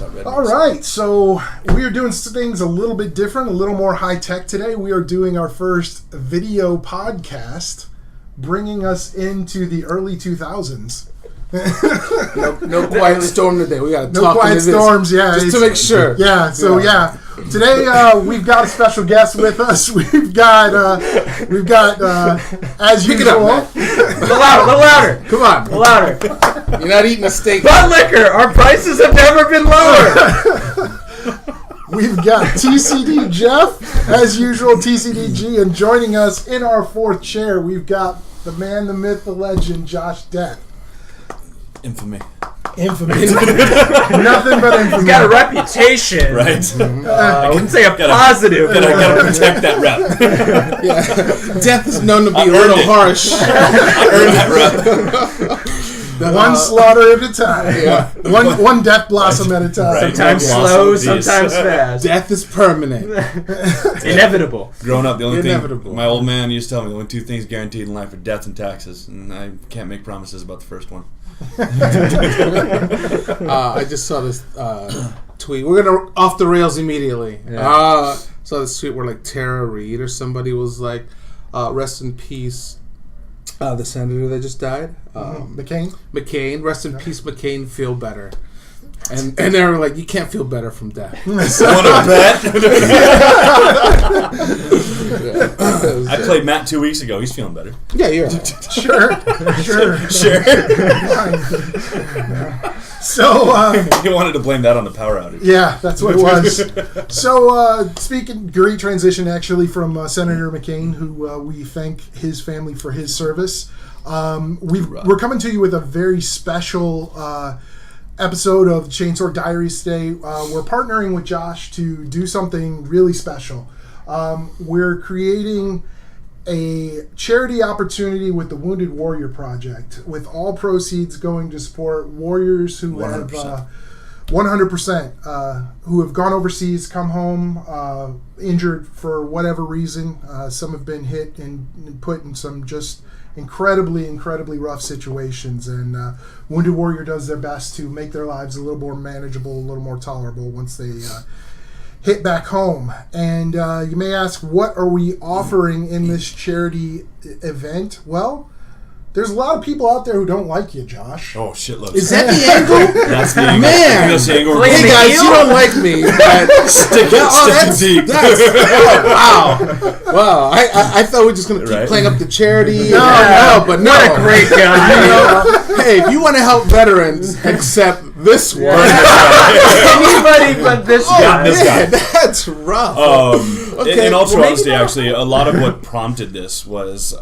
All right, so we are doing things a little bit different, a little more high-tech today. We are doing our first video podcast, bringing us into the early 2000s. No quiet storm today. We got to talk No quiet storms, yeah. Just to make sure. Yeah, so yeah. Today we've got a special guest with us. We've got as Pick usual. it up, A little louder. Come on. A little louder. You're not eating a steak. Bud Liquor. Our prices have never been lower. We've got TCD Jeff, as usual, TCDG, and joining us in our fourth chair, we've got the man, the myth, the legend, Josh Death. Infamy. Nothing but infamy. He's got a reputation. Right. I wouldn't say a positive. I gotta protect that rep. Yeah. Death is known to be a little harsh. I earned that rep. One slaughter at a time. Yeah. One death blossom at a time. Right. Sometimes slow, sometimes fast. Death is permanent. Inevitable. Growing up, the only Inevitable. thing my old man used to tell me, the only two things guaranteed in life are death and taxes, and I can't make promises about the first one. I just saw this tweet. We're gonna off the rails immediately. Yeah. Saw this tweet where like Tara Reid or somebody was like, "Rest in peace." The senator that just died, McCain. Rest in peace, McCain. Feel better. And they were like, you can't feel better from death. Want to bet? I played Matt 2 weeks ago. He's feeling better. Yeah, you're right. Sure. So You wanted to blame that on the power outage. yeah, that's what it was. So speaking, great transition actually from Senator McCain, who we thank his family for his service. We're coming to you with a very special episode of Chainsaw Diaries today. We're partnering with Josh to do something really special. We're creating a charity opportunity with the Wounded Warrior Project, with all proceeds going to support warriors who 100%. have 100% who have gone overseas, come home injured for whatever reason. Some have been hit and put in some just incredibly rough situations, and Wounded Warrior does their best to make their lives a little more manageable, a little more tolerable once they hit back home. And you may ask, what are we offering in this charity event? Well, there's a lot of people out there who don't like you, Josh. Oh, shitloads. Is that the angle? That's the angle. Man. That's the angle. Hey guys, you don't like me, but Stick deep. Wow. I thought we were just gonna keep playing up the charity. No, but What a great guy. Hey, if you want to help veterans, accept this one. Anybody but this guy. this guy. Man, that's rough. In all true well, honesty, actually, a lot of what prompted this was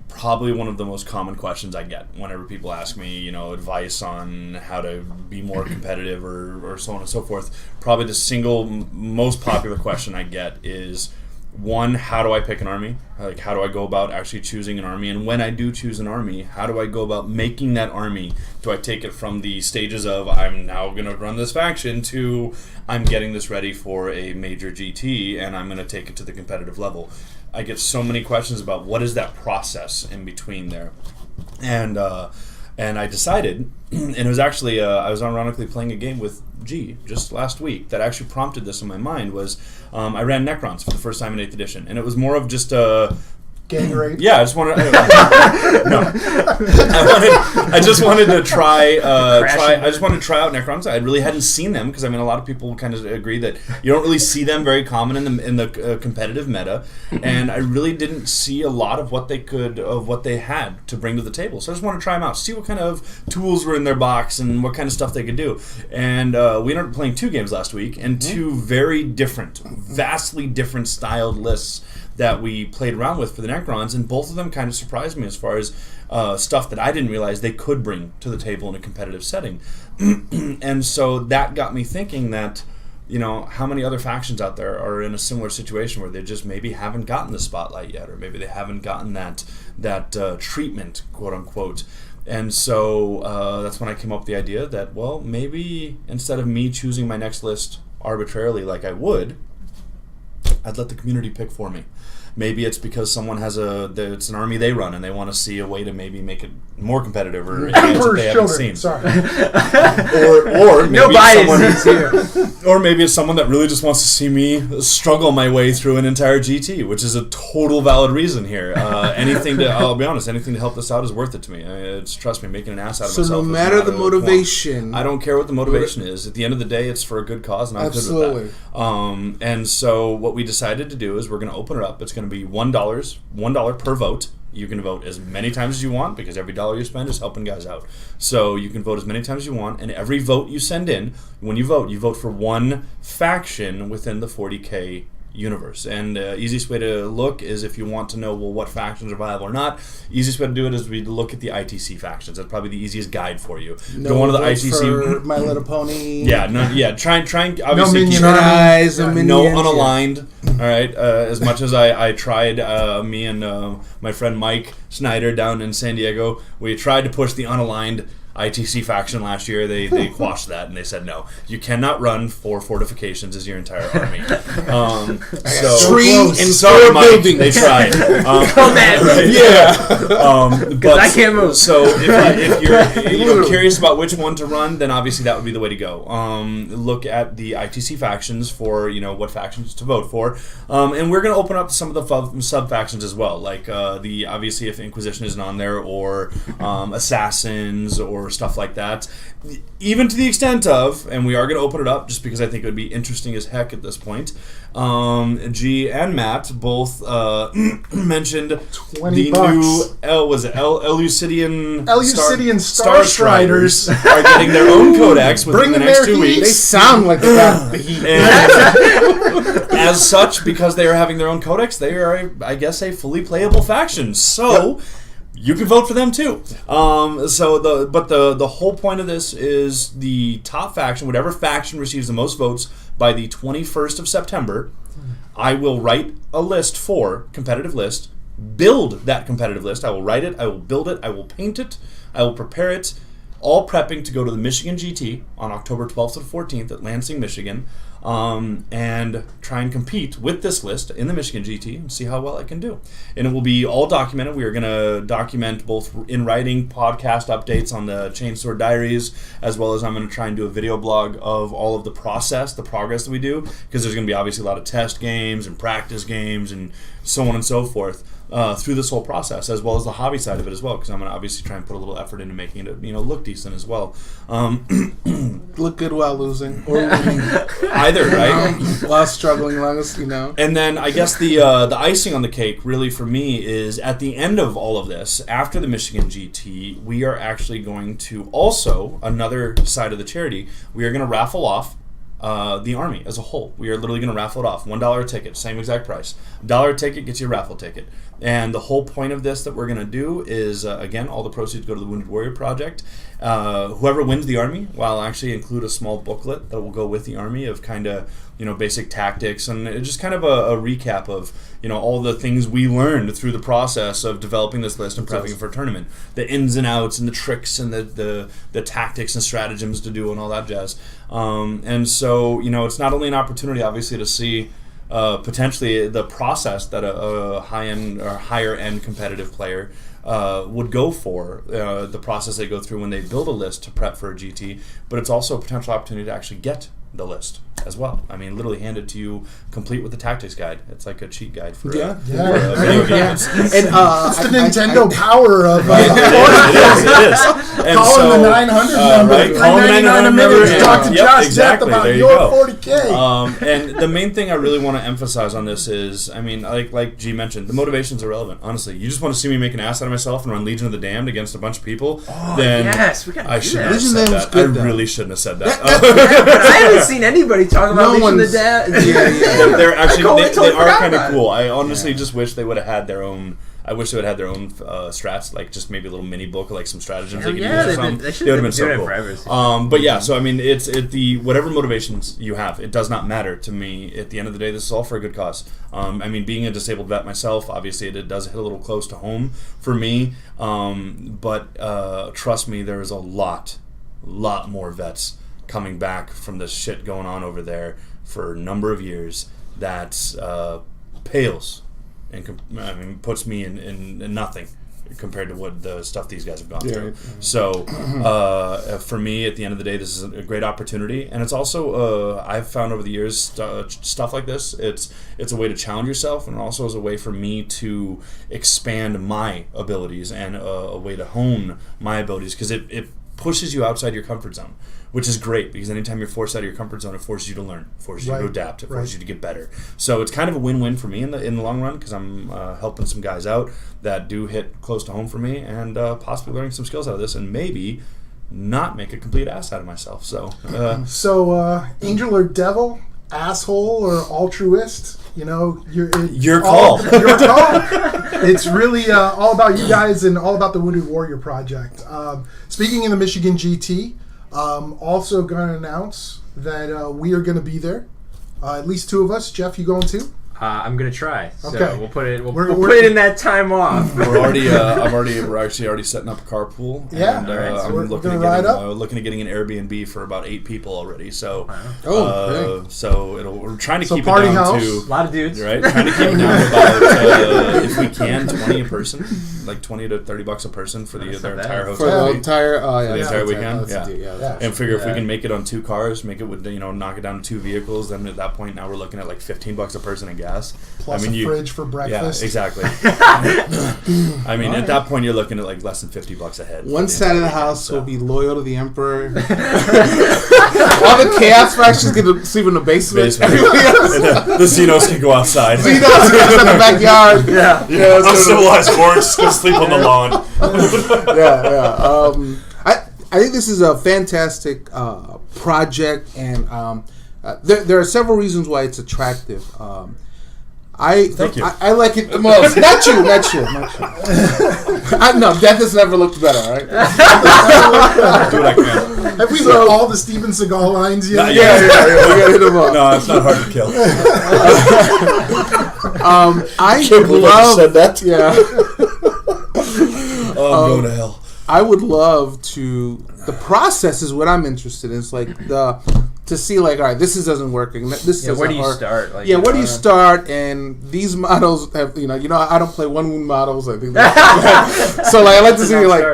probably one of the most common questions I get whenever people ask me, advice on how to be more competitive or so on and so forth. Probably the single most popular question I get is, one, how do I pick an army? Like, how do I go about actually choosing an army? And when I do choose an army, how do I go about making that army? Do I take it from the stages of I'm now going to run this faction to I'm getting this ready for a major GT and I'm going to take it to the competitive level? I get so many questions about what is that process in between there. And I decided, and it was actually, I was ironically playing a game with G just last week that actually prompted this in my mind, was I ran Necrons for the first time in 8th edition, and it was more of just a Gang rape. Yeah, I just wanted. I just wanted to try. I just wanted to try out Necrons. I really hadn't seen them because a lot of people kind of agree that you don't really see them very common in the competitive meta, and I really didn't see a lot of what they had to bring to the table. So I just wanted to try them out, see what kind of tools were in their box and what kind of stuff they could do. And we ended up playing 2 games last week, and 2 very different, vastly different styled lists that we played around with for the Necrons, and both of them kind of surprised me as far as stuff that I didn't realize they could bring to the table in a competitive setting. And so that got me thinking that, how many other factions out there are in a similar situation where they just maybe haven't gotten the spotlight yet, or maybe they haven't gotten that treatment, quote unquote. And so that's when I came up with the idea that, well, maybe instead of me choosing my next list arbitrarily like I would, I'd let the community pick for me. Maybe it's because someone has it's an army they run and they want to see a way to maybe make it more competitive or advanced that they haven't seen. Sorry. or maybe No biases here. Or maybe it's someone that really just wants to see me struggle my way through an entire GT, which is a total valid reason here. I'll be honest, anything to help this out is worth it to me. Trust me, making an ass out of myself. So no matter the motivation, I don't care what the motivation is. At the end of the day, it's for a good cause, and I'm good with that. And so what we decided to do is we're going to open it up. It's going to be $1 per vote. You can vote as many times as you want because every dollar you spend is helping guys out. So you can vote as many times as you want, and every vote you send in, when you vote for one faction within the 40K universe. And the easiest way to look is if you want to know, what factions are viable or not, easiest way to do it is we look at the ITC factions. That's probably the easiest guide for you. No, one of the ITC. For My Little Pony. Try and obviously no minion eyes, no unaligned. All right, as much as I tried, me and my friend Mike Snyder down in San Diego, we tried to push the unaligned ITC faction last year. They quashed that and they said no, you cannot run 4 fortifications as your entire army. Buildings. They tried. Come at me. Yeah. But I can't move. So if you're curious about which one to run, then obviously that would be the way to go. Look at the ITC factions for what factions to vote for, and we're going to open up some of the sub factions as well, like obviously if Inquisition isn't on there or Assassins or stuff like that, even to the extent of, and we are going to open it up just because I think it would be interesting as heck at this point. G and Matt both mentioned the new Eleusidian Star Striders are getting their own codex within the next 2 weeks. They sound like the heat. As such, because they are having their own codex, they are, I guess, a fully playable faction. So you can vote for them too. The whole point of this is the top faction, whatever faction receives the most votes by the 21st of September, I will write a competitive list, build that competitive list. I will write it, I will build it, I will paint it, I will prepare it, all prepping to go to the Michigan GT on October 12th to the 14th at Lansing, Michigan, and try and compete with this list in the Michigan GT and see how well I can do. And it will be all documented. We are going to document both in writing podcast updates on the Chainsaw Diaries, as well as I'm going to try and do a video blog of all of the progress that we do, because there's going to be obviously a lot of test games and practice games and so on and so forth. Through this whole process, as well as the hobby side of it as well, because I'm going to obviously try and put a little effort into making it, look decent as well. Look good while losing, or winning. Either, right? While struggling, And then I guess the icing on the cake, really for me, is at the end of all of this, after the Michigan GT, we are actually going to also, another side of the charity, we are going to raffle off the army as a whole. We are literally going to raffle it off. $1 a ticket, same exact price. $1 a ticket gets you a raffle ticket. And the whole point of this that we're going to do is, again, all the proceeds go to the Wounded Warrior Project. Whoever wins the army, I'll actually include a small booklet that will go with the army of kind of, basic tactics and just kind of a recap of, all the things we learned through the process of developing this list and prepping for a tournament. The ins and outs and the tricks and the tactics and stratagems to do and all that jazz. And so, it's not only an opportunity, obviously, to see potentially the process that a high-end or higher-end competitive player would go for, the process they go through when they build a list to prep for a GT, but it's also a potential opportunity to actually get the list as well. I mean, literally handed to you complete with the tactics guide. It's like a cheat guide for video games. And it's the Nintendo power of it is. And calling the 900 number. Right? Calling the 900 number. Talk to Josh exactly. About there you your go. 40K. And the main thing I really want to emphasize on this is, I mean, like G mentioned, the motivation's irrelevant. Honestly, you just want to see me make an ass out of myself and run Legion of the Damned against a bunch of people. Then yes, we got. I shouldn't have said that. I really shouldn't have said that. I haven't seen anybody talk about Legion of the Damned. They're actually they are kind of cool. I honestly just wish they would have had their own. I wish they would have had their own strats, like just maybe a little mini book, like some stratagems they could use or something. They would have been so cool. But yeah, so I mean, it's the whatever motivations you have, it does not matter to me. At the end of the day, this is all for a good cause. I mean, being a disabled vet myself, obviously it does hit a little close to home for me. But trust me, there is a lot more vets coming back from the shit going on over there for a number of years that pales and puts me in nothing compared to what the stuff these guys have gone through. Right. So for me, at the end of the day, this is a great opportunity, and it's also I've found over the years stuff like this. It's a way to challenge yourself, and also as a way for me to expand my abilities and a way to hone my abilities, because it pushes you outside your comfort zone, which is great, because anytime you're forced out of your comfort zone, it forces you to learn, forces you to adapt, it forces you to get better. So it's kind of a win-win for me in the long run, because I'm helping some guys out that do hit close to home for me, and possibly learning some skills out of this, and maybe not make a complete ass out of myself. So, angel or devil, asshole or altruist, your call. Your call. It's really all about you guys and all about the Wounded Warrior Project. Speaking in the Michigan GT, also going to announce that we are going to be there. At least 2 of us. Jeff, you going too? I'm gonna try. So okay. We'll put it. We'll put it in that time off. We're actually already setting up a carpool. Yeah. And, so I'm looking at getting an Airbnb for about 8 people already. So, so we're trying to keep it down house. to a lot of dudes, right? Trying to keep it down to about if we can 20 a person, like $20 to $30 a person for their entire hotel. For the entire weekend. Yeah. And figure if we can make it on 2 cars, make it with knock it down to 2 vehicles, then at that point now we're looking at like $15 a person in gas. Plus a fridge for breakfast. Yeah, exactly. I mean, at that point, you're looking at like less than $50 a head. One side of the house will be loyal to the emperor. All the chaos factions get to sleep in the basement. The Xenos can go outside. Xenos in the backyard. Yeah. Uncivilized hordes can sleep on the lawn. I think this is a fantastic project, and there are several reasons why it's attractive. Thank you. I like it the most. Not you. No, Death has never looked better, right? Do what I can. Have we learned all the Steven Seagal lines yet? Yeah. We gotta hit him up. No, it's not hard to kill. I love said that. Yeah. Oh, I'm going to hell. I would love to. The process is what I'm interested in. It's like to see like, all right, this doesn't work. Where do you start? Like, where do you start? And these models have, I don't play one wound models. I think so. Like, I like to see like,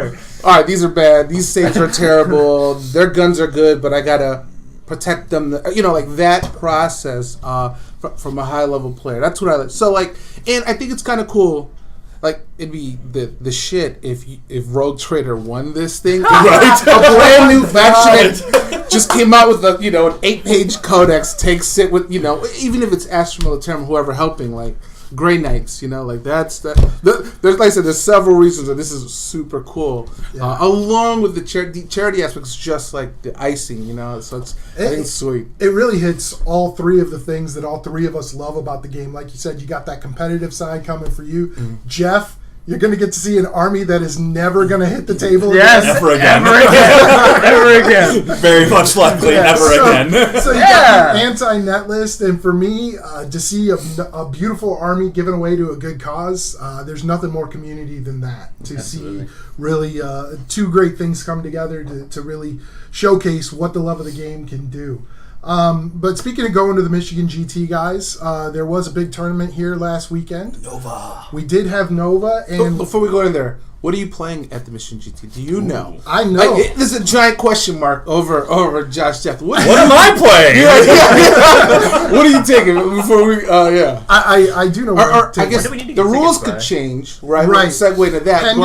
all right, these are bad. These saves are terrible. Their guns are good, but I gotta protect them. Like that process from a high level player. That's what I like. So like, and I think it's kind of cool. Like, it'd be the shit if Rogue Trader won this thing. Right? A brand new faction that just came out with an 8-page codex, takes it with, even if it's Astro Militarum, whoever helping, like Grey Knights, like that's that. There's, like I said, there's several reasons that this is super cool. Yeah. Along with the charity aspects, just like the icing, so I think it's sweet. It really hits all 3 of the things that all 3 of us love about the game. Like you said, you got that competitive side coming for you, Jeff. You're going to get to see an army that is never going to hit the table again. Ever again. Ever again. Very much likely, never again. So you got the anti-net list, and for me, to see a beautiful army given away to a good cause, there's nothing more community than that. To see really 2 great things come together to really showcase what the love of the game can do. But speaking of going to the Michigan GT, guys, there was a big tournament here last weekend. Nova. We did have Nova, and before we go in there, what are you playing at the Michigan GT? Do you know? I know. Like, this is a giant question mark over Josh Jeff. What am I playing? What are you taking before we? I do know. I guess the rules could change, right? Right. Segue to that.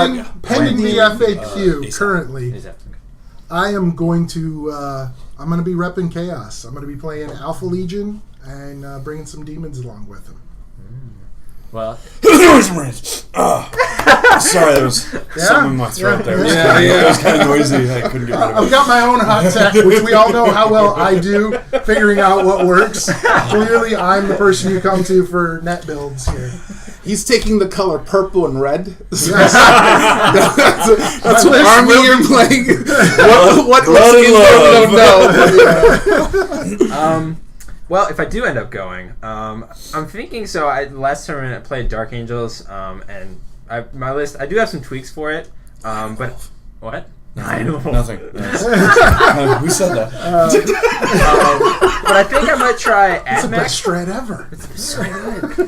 Pending the FAQ currently, I am going to. I'm going to be repping Chaos. I'm going to be playing Alpha Legion and bringing some demons along with him. Well, sorry, there was something in my throat there. It was kind of noisy. I couldn't get rid of it. I've got my own hot tech, which we all know how well I do figuring out what works. Clearly, I'm the person you come to for net builds here. He's taking the color purple and red. Yes. that's what army you're playing. What don't know. Well, if I do end up going, I'm thinking. So last tournament I played Dark Angels, and my list. I do have some tweaks for it. But what? I know nothing. We said that. But I think I might try Admech. It's the best strat ever. It's the best strat ever.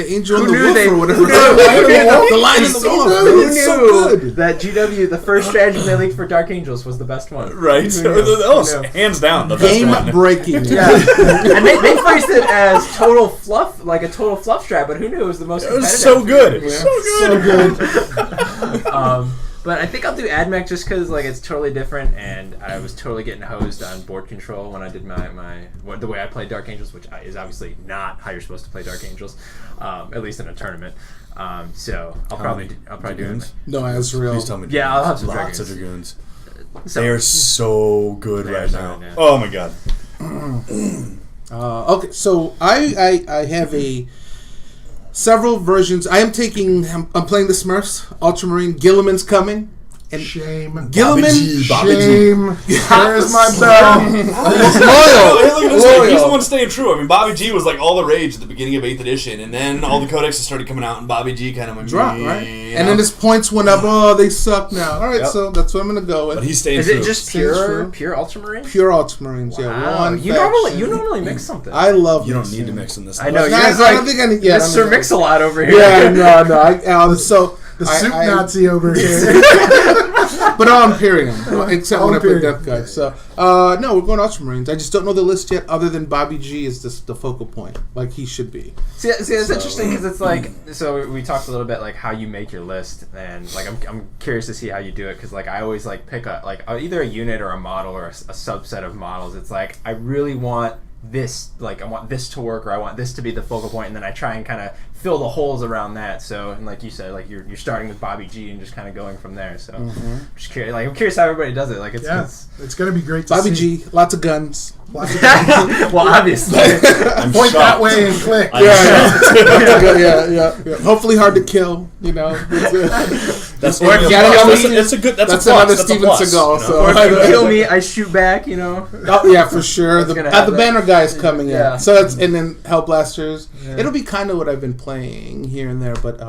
the angel Who and the knew wolf they- or whatever. who The lion and the so wolf. good. Who It's knew so good. that GW, the first strategy they leaked for Dark Angels, was the best one? Right? Who knew? Oh, Who knew? hands down, the best Game one. breaking. Yeah, and they phrased it as total fluff, like a total fluff strat. But who knew it was the most It competitive? was so good. Yeah. So good. But I think I'll do AdMech just because like it's totally different, and I was totally getting hosed on board control when I did the way I played Dark Angels, which is obviously not how you're supposed to play Dark Angels, at least in a tournament. So I'll probably do it. No, Azrael. Please tell me. Yeah, I'll have some lots Dragoons. of Dragoons. So, They are so good They are right so now. good, yeah. Oh my god. Okay, so I have several versions. I'm playing the Smurfs, Ultramarine. Gilliman's coming. And Shame. Gilliman, Bobby G. Shame. Where's my bell? loyal. He's the one staying true. I mean, Bobby G was like all the rage at the beginning of 8th edition, and then all the codexes started coming out, and Bobby G kind of went Drop, right? you And know? then his points went up. Oh, they suck now. All right, Yep. so that's what I'm going to go But with. he's staying is true. it just Stays true. pure Ultramarine? Pure Ultramarines, yeah. Wow. One You faction. normally mix something. I love You don't mixing. need to mix in this. I know, No, you guys I don't think I need. Yeah, Mr. Mix-a-Lot over here. Yeah, no. So The soup Nazi over here. but all Imperium, except All when I play Imperium. Death Guard. So, no, we're going Ultramarines. I just don't know the list yet, other than Bobby G is the focal point, like he should be. See, it's interesting because it's like, so we talked a little bit like how you make your list, and like I'm curious to see how you do it because like I always like pick either a unit or a model or a subset of models. It's like I really want this, like I want this to work or I want this to be the focal point, and then I try and kind of fill the holes around that. So, and like you said, like you're starting with Bobby G and just kind of going from there. So, just curious, like I'm curious how everybody does it. Like it's gonna be great to Bobby see. G, lots of guns. well, obviously. I'm Point that shocked. way and click. I'm shocked. Yeah. Hopefully hard to kill. You know. That's Or if you gotta kill me, it's a good. That's that's a plus. another That's a Steven plus, Seagal. you know? So Or if you kill me, I shoot back. You know. Oh yeah, for sure. That's gonna The happen. banner guy's coming Yeah. in, so that's and then Hellblasters. Yeah. It'll be kind of what I've been playing here and there, but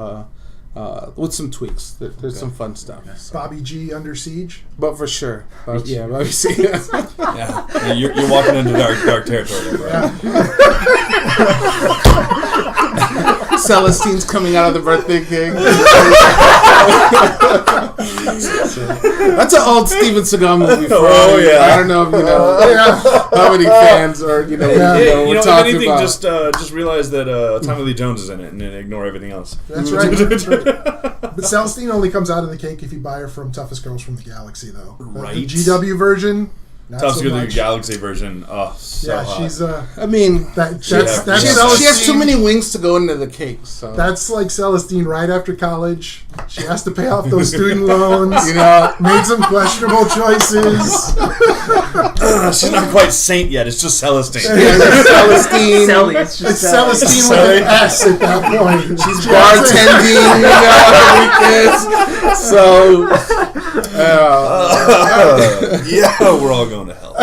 with some tweaks. There's some fun stuff. So. Bobby G under siege. But for sure, yeah. Bobby C. Yeah, you're walking into dark territory, there, bro. Celestine's coming out of the birthday cake. That's an old Steven Seagal movie. Oh, yeah. I don't know if you know how many fans are Yeah, we're if talking anything, about. just realize that Tommy Lee Jones is in it, and then ignore everything else. That's right. That's right. But Celestine only comes out of the cake if you buy her from Toughest Girls from the Galaxy, though. Right. The GW version, not Tough so to go to the much. Galaxy version. Oh, so Yeah, hot. she's I mean, that's she has Celestine. too many wings to go into the cake. So That's like Celestine right after college. She has to pay off those student loans. you know. Made some questionable choices. She's not quite Saint yet. It's just Celestine. Celestine. Sally, it's just It's Sally. Celestine with an S at that point. She's Bartending, you know, so Yeah, we're all going to hell.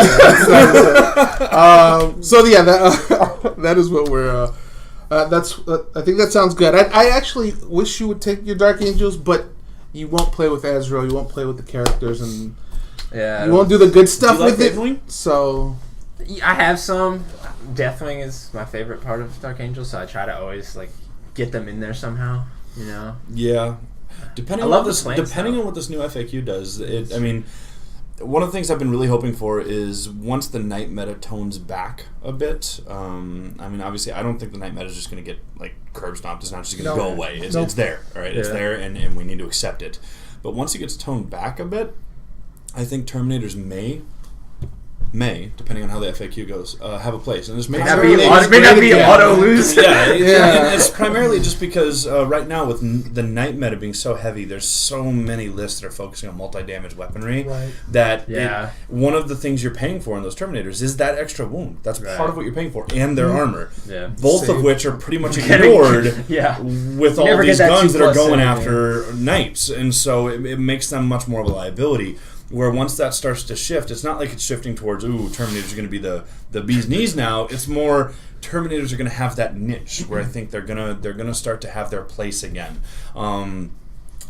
so yeah, that is what we're. That's. I think that sounds good. I actually wish you would take your Dark Angels, but you won't play with Azrael. You won't play with the characters, and Yeah. you won't do the good stuff Do you like with Deathwing? it. So I have some. Deathwing is my favorite part of Dark Angels, so I try to always like get them in there somehow. You know. Yeah. Depending I love on the this, plans, depending though. on what this new FAQ does, I mean, one of the things I've been really hoping for is once the night meta tones back a bit. I mean, obviously, I don't think the night meta is just going to get like curb stomped. It's not just going to go away. It's there, all right. It's Yeah. there, and we need to accept it. But once it gets toned back a bit, I think Terminators may, depending on how the FAQ goes, have a place. And this May not be auto lose. Yeah, Yeah. it's primarily just because right now with the night meta being so heavy, there's so many lists that are focusing on multi-damage weaponry Right. that Yeah. one of the things you're paying for in those Terminators is that extra wound. That's Right. part of what you're paying for, and their armor. Yeah. Both Save. of which are pretty much ignored Yeah. with You all never these get that guns that are 2+ going in, after knights, and so it makes them much more of a liability. Where once that starts to shift, it's not like it's shifting towards Terminators are going to be the bee's knees now. It's more Terminators are going to have that niche where I think they're gonna start to have their place again. Don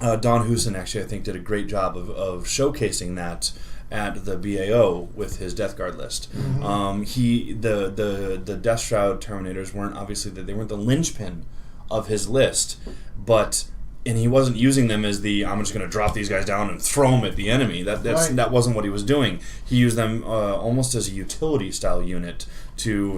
Hoosen actually I think did a great job of showcasing that at the BAO with his Death Guard list. The Death Shroud Terminators weren't obviously they weren't the linchpin of his list, and he wasn't using them as I'm just going to drop these guys down and throw them at the enemy. That wasn't what he was doing. He used them almost as a utility style unit.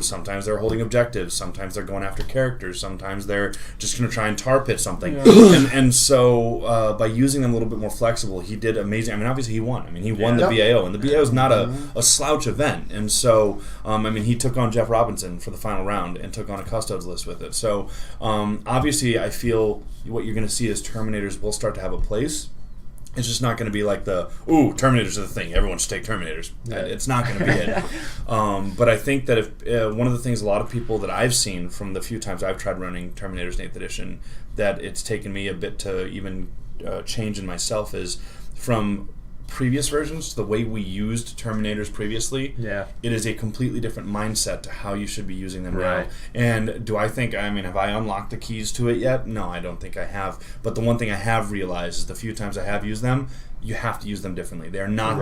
Sometimes they're holding objectives, sometimes they're going after characters, sometimes they're just going to try and tar pit something. And so by using them a little bit more flexible, he did amazing. I mean, obviously he won. I mean, he won the BAO, and the BAO is not a slouch event. And so, he took on Jeff Robinson for the final round and took on a Custodes list with it. So obviously I feel what you're going to see is Terminators will start to have a place. It's just not going to be like Terminators are the thing. Everyone should take Terminators. Yeah. It's not going to be it. But I think that if one of the things a lot of people that I've seen from the few times I've tried running Terminators in 8th edition, that it's taken me a bit to even change in myself is from previous versions to the way we used Terminators previously. Yeah. It is a completely different mindset to how you should be using them now. And do I think, have I unlocked the keys to it yet? No, I don't think I have. But the one thing I have realized is the few times I have used them, you have to use them differently. They're not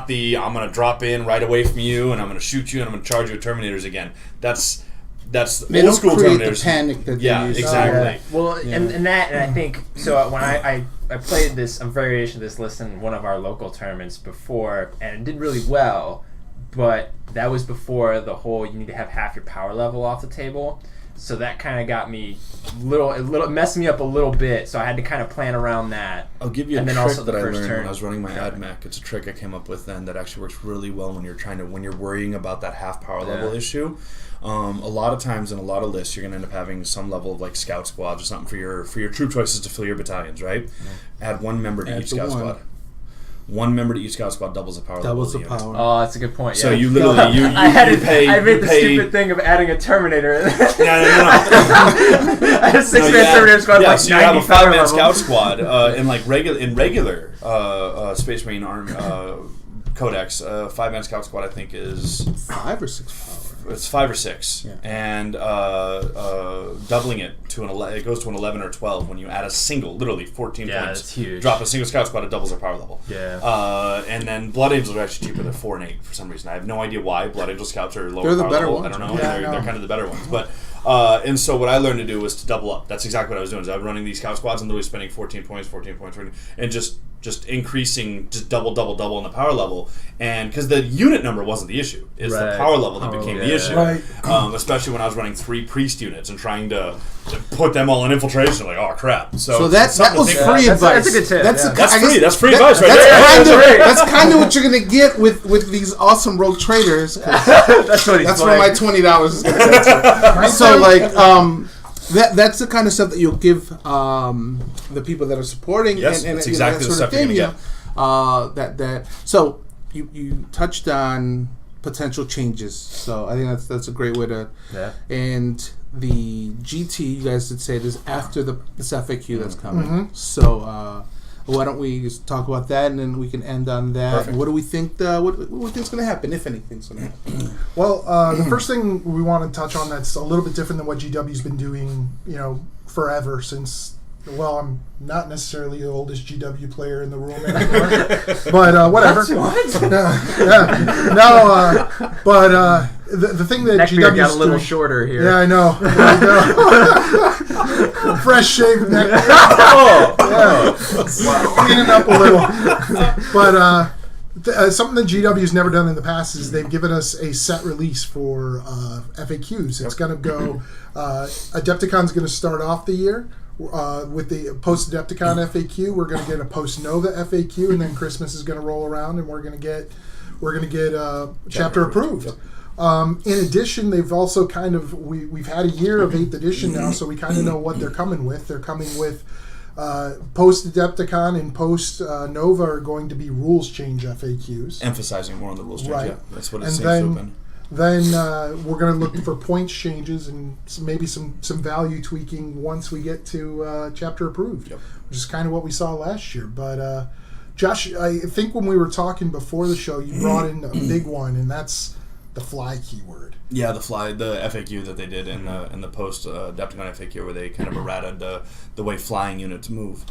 the I'm going to drop in right away from you and I'm going to shoot you and I'm going to charge you with Terminators again. That's they old school create Terminators. The panic that yeah, they use. exactly. Well, and I think so. When I played this variation of this list in one of our local tournaments before, and it did really well, but that was before the whole you need to have half your power level off the table. So that kind of got me it messed me up a little bit. So I had to kind of plan around that. I'll give you and a then trick also that I first learned turn. when I was running my AdMech. It's a trick I came up with then that actually works really well when you're worrying about that half power level issue. A lot of times in a lot of lists, you're going to end up having some level of like scout squads or something for your troop choices to fill your battalions, right? Add one member to each scout squad. One member to each scout squad doubles the power. Doubles the power. Oh, that's a good point. Yeah. So you literally I made the stupid thing of adding a Terminator. No. I had a 6-man Terminator squad. Yeah, like so you have a 5-man level. scout squad, and like regular Space Marine Army Codex, 5-man scout squad I think is 5 or 6 power. It's 5 or 6, and doubling it to it goes to an 11 or 12 when you add a single, literally 14 points. That's huge. Drop a single scout squad, it doubles their power level. Yeah. And then Blood Angels are actually cheaper. They're 4 and 8 for some reason. I have no idea why. Blood Angel scouts are lower They're the power better level. ones. I don't know. Yeah, They're kind of the better ones, but. And so what I learned to do was to double up. That's exactly what I was doing. I was running these scout squads and literally spending 14 points, and just increasing, just double on the power level. And because the unit number wasn't the issue, it's the power level that became the issue. Right. Especially when I was running 3 priest units and trying to put them all in infiltration. Like, oh crap! So that was free advice. That's a good tip. That's free advice right there. That's kind of what you're gonna get with these awesome rogue traders. That's where my $20 is gonna go to. So that's the kind of stuff that you'll give the people that are supporting. Yes, and that's exactly the stuff you're gonna get. So you touched on potential changes. So I think that's a great way to. Yeah. And the GT, you guys did say it is after this FAQ that's coming. Mm-hmm. So why don't we just talk about that, and then we can end on that. Perfect. What do we think? What do we think's going to happen, if anything's going to happen? Well, the first thing we want to touch on that's a little bit different than what GW's been doing, forever since. Well, I'm not necessarily the oldest GW player in the room anymore, but whatever. The thing that Neckbeard GW's got a little doing, shorter here. Yeah, I know. Fresh shaved neck. Cleaning up a little. But something that GW's never done in the past is they've given us a set release for FAQs. It's going to go. Adepticon's going to start off the year with the post Adepticon FAQ. We're going to get a post Nova FAQ, and then Christmas is going to roll around, and we're going to get chapter approved. Yep. In addition, they've also kind of we've had a year of 8th edition now, so we kind of know what they're coming with. They're coming with post Adepticon and post Nova are going to be rules change FAQs, Emphasizing more on the rules change. Right. Yeah, that's what it And seems to have been. then we're going to look for points changes and maybe some value tweaking once we get to chapter approved, which is kind of what we saw last year. But Josh, I think when we were talking before the show, you brought in a big one, and that's the fly keyword. Yeah, the FAQ that they did in the post Adepticon FAQ, where they kind of errated the way flying units move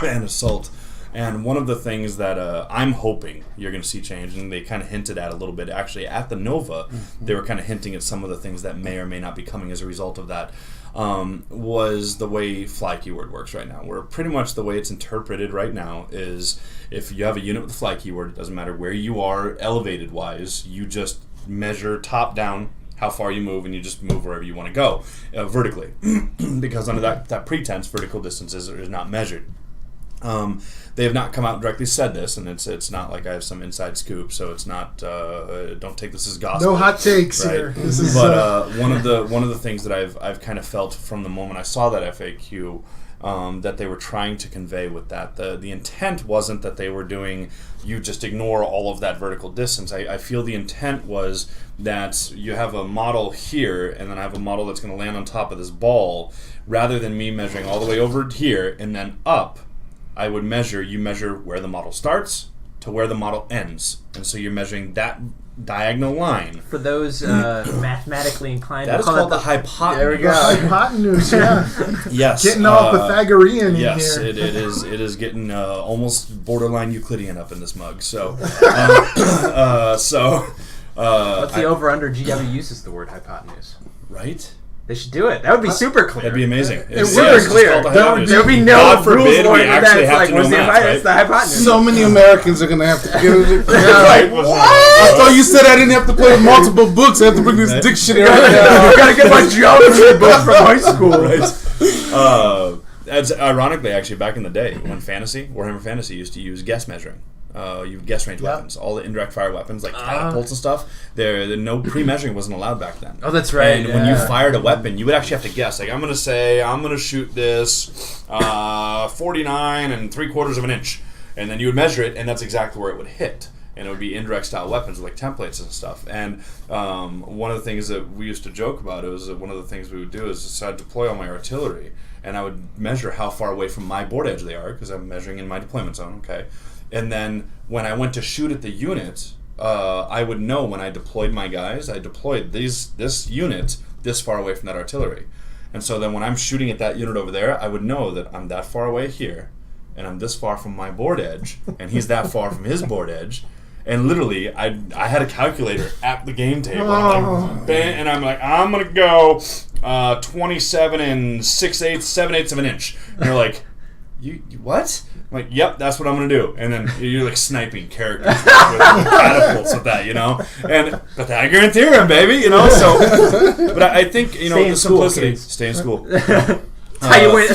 and assault. And one of the things that I'm hoping you're going to see change, and they kind of hinted at a little bit actually at the Nova, they were kind of hinting at some of the things that may or may not be coming as a result of that, was the way fly keyword works right now. Where pretty much the way it's interpreted right now is if you have a unit with a fly keyword, it doesn't matter where you are elevated wise, you just measure top down how far you move, and you just move wherever you want to go vertically, because under that pretense, vertical distances is not measured. They have not come out and directly said this, and it's not like I have some inside scoop, so it's not. Don't take this as gospel. No hot takes right? here. This is, but one of the things that I've kind of felt from the moment I saw that FAQ, that they were trying to convey with that, the intent wasn't that they were doing, you just ignore all of that vertical distance. I feel the intent was that you have a model here, and then I have a model that's going to land on top of this ball, rather than me measuring all the way over here and then up. I would you measure where the model starts to where the model ends. And so you're measuring that diagonal line. For those mathematically inclined, that is called the hypotenuse. There we go. Hypotenuse, yeah. Yes. Getting all Pythagorean yes, in here. it is getting almost borderline Euclidean up in this mug. So, What's the over-under GW uses the word hypotenuse? Right? They should do it. That would be super clear. That'd be amazing. It's super clear. There would be no God rules forbid for we that. actually It's have like, to what's know the math, hypotenuse? right? It's the hypotenuse. So many Americans are gonna have to get it. Right. I thought you said I didn't have to play multiple books. I have to bring this dictionary. I gotta get my geometry book from high school. As ironically, actually, back in the day when Warhammer Fantasy used to use guess measuring. You guess range weapons, all the indirect fire weapons like catapults and stuff. No pre-measuring wasn't allowed back then. Oh, that's right. And when you fired a weapon, you would actually have to guess. Like I'm gonna shoot this 49 3/4 of an inch, and then you would measure it, and that's exactly where it would hit. And it would be indirect style weapons like templates and stuff. And one of the things that we used to joke about, it was one of the things we would do is I'd deploy all my artillery, and I would measure how far away from my board edge they are because I'm measuring in my deployment zone. Okay. And then when I went to shoot at the unit, I would know when I deployed my guys, I deployed this unit this far away from that artillery. And so then when I'm shooting at that unit over there, I would know that I'm that far away here, and I'm this far from my board edge, and he's that far from his board edge. And literally, I had a calculator at the game table. And I'm like, I'm going to go 27 7/8 of an inch. And they're like, you what? I'm like, yep, that's what I'm going to do. And then you're like sniping characters with catapults with that, And Pythagorean theorem, baby, So, but I think, the simplicity. Stay in school. How you win.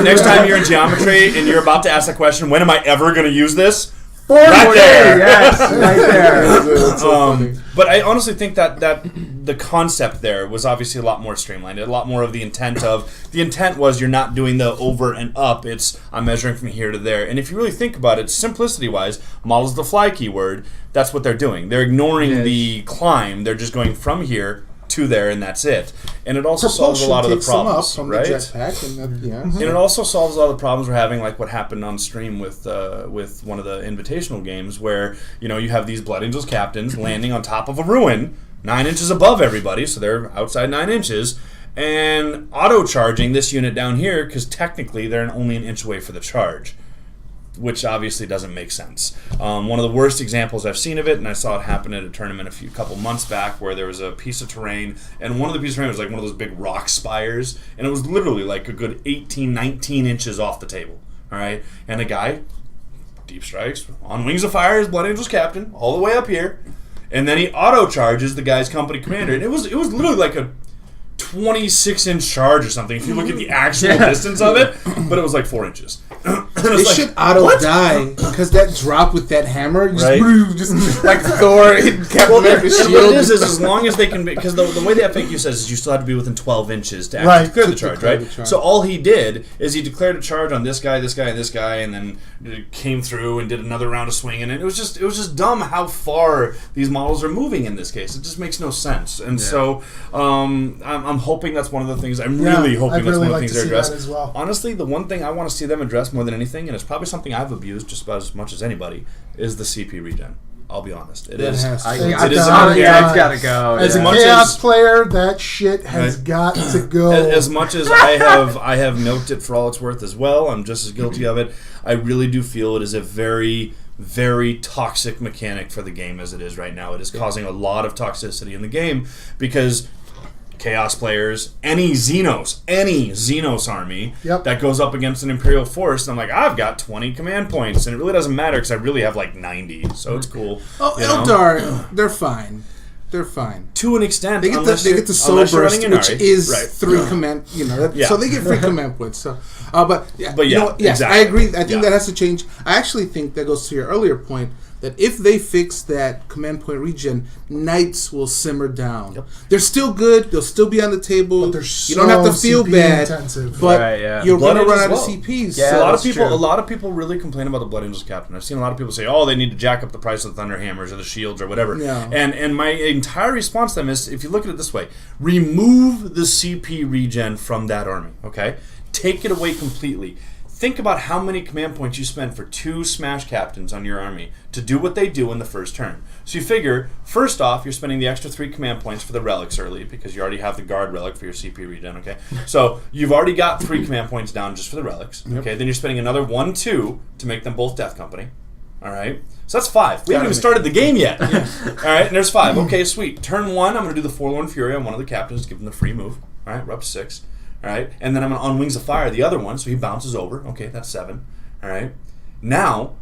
Next time you're in geometry and you're about to ask that question, when am I ever going to use this? Right there. Yes, right there. But I honestly think that the concept there was obviously a lot more streamlined. A lot more of the intent was you're not doing the over and up. It's I'm measuring from here to there. And if you really think about it, simplicity-wise, models the fly keyword. That's what they're doing. They're ignoring the climb. They're just going from here to there, and that's it. And it also solves a lot of the problems, from right? The jetpack And it also solves a lot of the problems we're having, like what happened on stream with one of the invitational games, where you have these Blood Angels captains landing on top of a ruin 9 inches above everybody, so they're outside 9 inches, and auto charging this unit down here because technically they're only an inch away for the charge, which obviously doesn't make sense. One of the worst examples I've seen of it, and I saw it happen at a tournament a couple months back, where there was a piece of terrain, and one of the pieces of terrain was like one of those big rock spires, and it was literally like a good 18, 19 inches off the table. All right, and the guy deep strikes on wings of fire, his Blood Angels captain, all the way up here, and then he auto charges the guy's company commander, and it was literally like a 26-inch charge or something if you look at the actual distance of it, but it was like 4 inches. They should auto-die because that drop with that hammer, just like Thor hitting Captain America's shield. What it is as long as they can, because the way the FAQ says is you still have to be within 12 inches to actually declare the charge, right? So all he did is he declared a charge on this guy, this guy, and this guy, and then came through and did another round of swinging, and it was just dumb how far these models are moving in this case. It just makes no sense. And so I'm hoping that's one of the things. I'm really hoping that's one of the things they're addressed. As well. Honestly, the one thing I want to see them address more than anything, and it's probably something I've abused just about as much as anybody, is the CP regen. I'll be honest. It That is. has to. It is it's got to go. As a much chaos as- player, that shit has got to go. As much as I have milked it for all it's worth as well, I'm just as guilty of it. I really do feel it is a very, very toxic mechanic for the game as it is right now. It is causing a lot of toxicity in the game because Chaos players, any Xenos army that goes up against an Imperial force, and I'm like, I've got 20 command points, and it really doesn't matter because I really have like 90, so it's cool. Oh, Eldar, they're fine. They're fine. To an extent, they get the soul burst, which is 3 command. So they get 3 command points. So, but yes, exactly. I agree. I think that has to change. I actually think that goes to your earlier point that if they fix that command point regen, knights will simmer down. Yep. They're still good. They'll still be on the table. But you don't have to feel CP bad. Intensive. But you're going to run out of CPs. Yeah, a lot of people really complain about the Blood Angels captain. I've seen a lot of people say, "Oh, they need to jack up the price of the Thunderhammers or the shields or whatever." Yeah. And my entire response to them is, if you look at it this way, remove the CP regen from that army. Okay, take it away completely. Think about how many command points you spend for 2 Smash Captains on your army to do what they do in the first turn. So you figure, first off, you're spending the extra 3 command points for the relics early because you already have the Guard relic for your CP regen, okay? So you've already got 3 command points down just for the relics, okay? Then you're spending another 1, 2 to make them both Death Company, all right? So that's 5. We haven't even started the game yet. All right, and there's 5. Okay, sweet. Turn 1, I'm going to do the Forlorn Fury on one of the captains, give them the free move. All right, we're up to 6. All right, and then I'm going to on Wings of Fire the other one, so he bounces over. Okay, that's 7. All right, now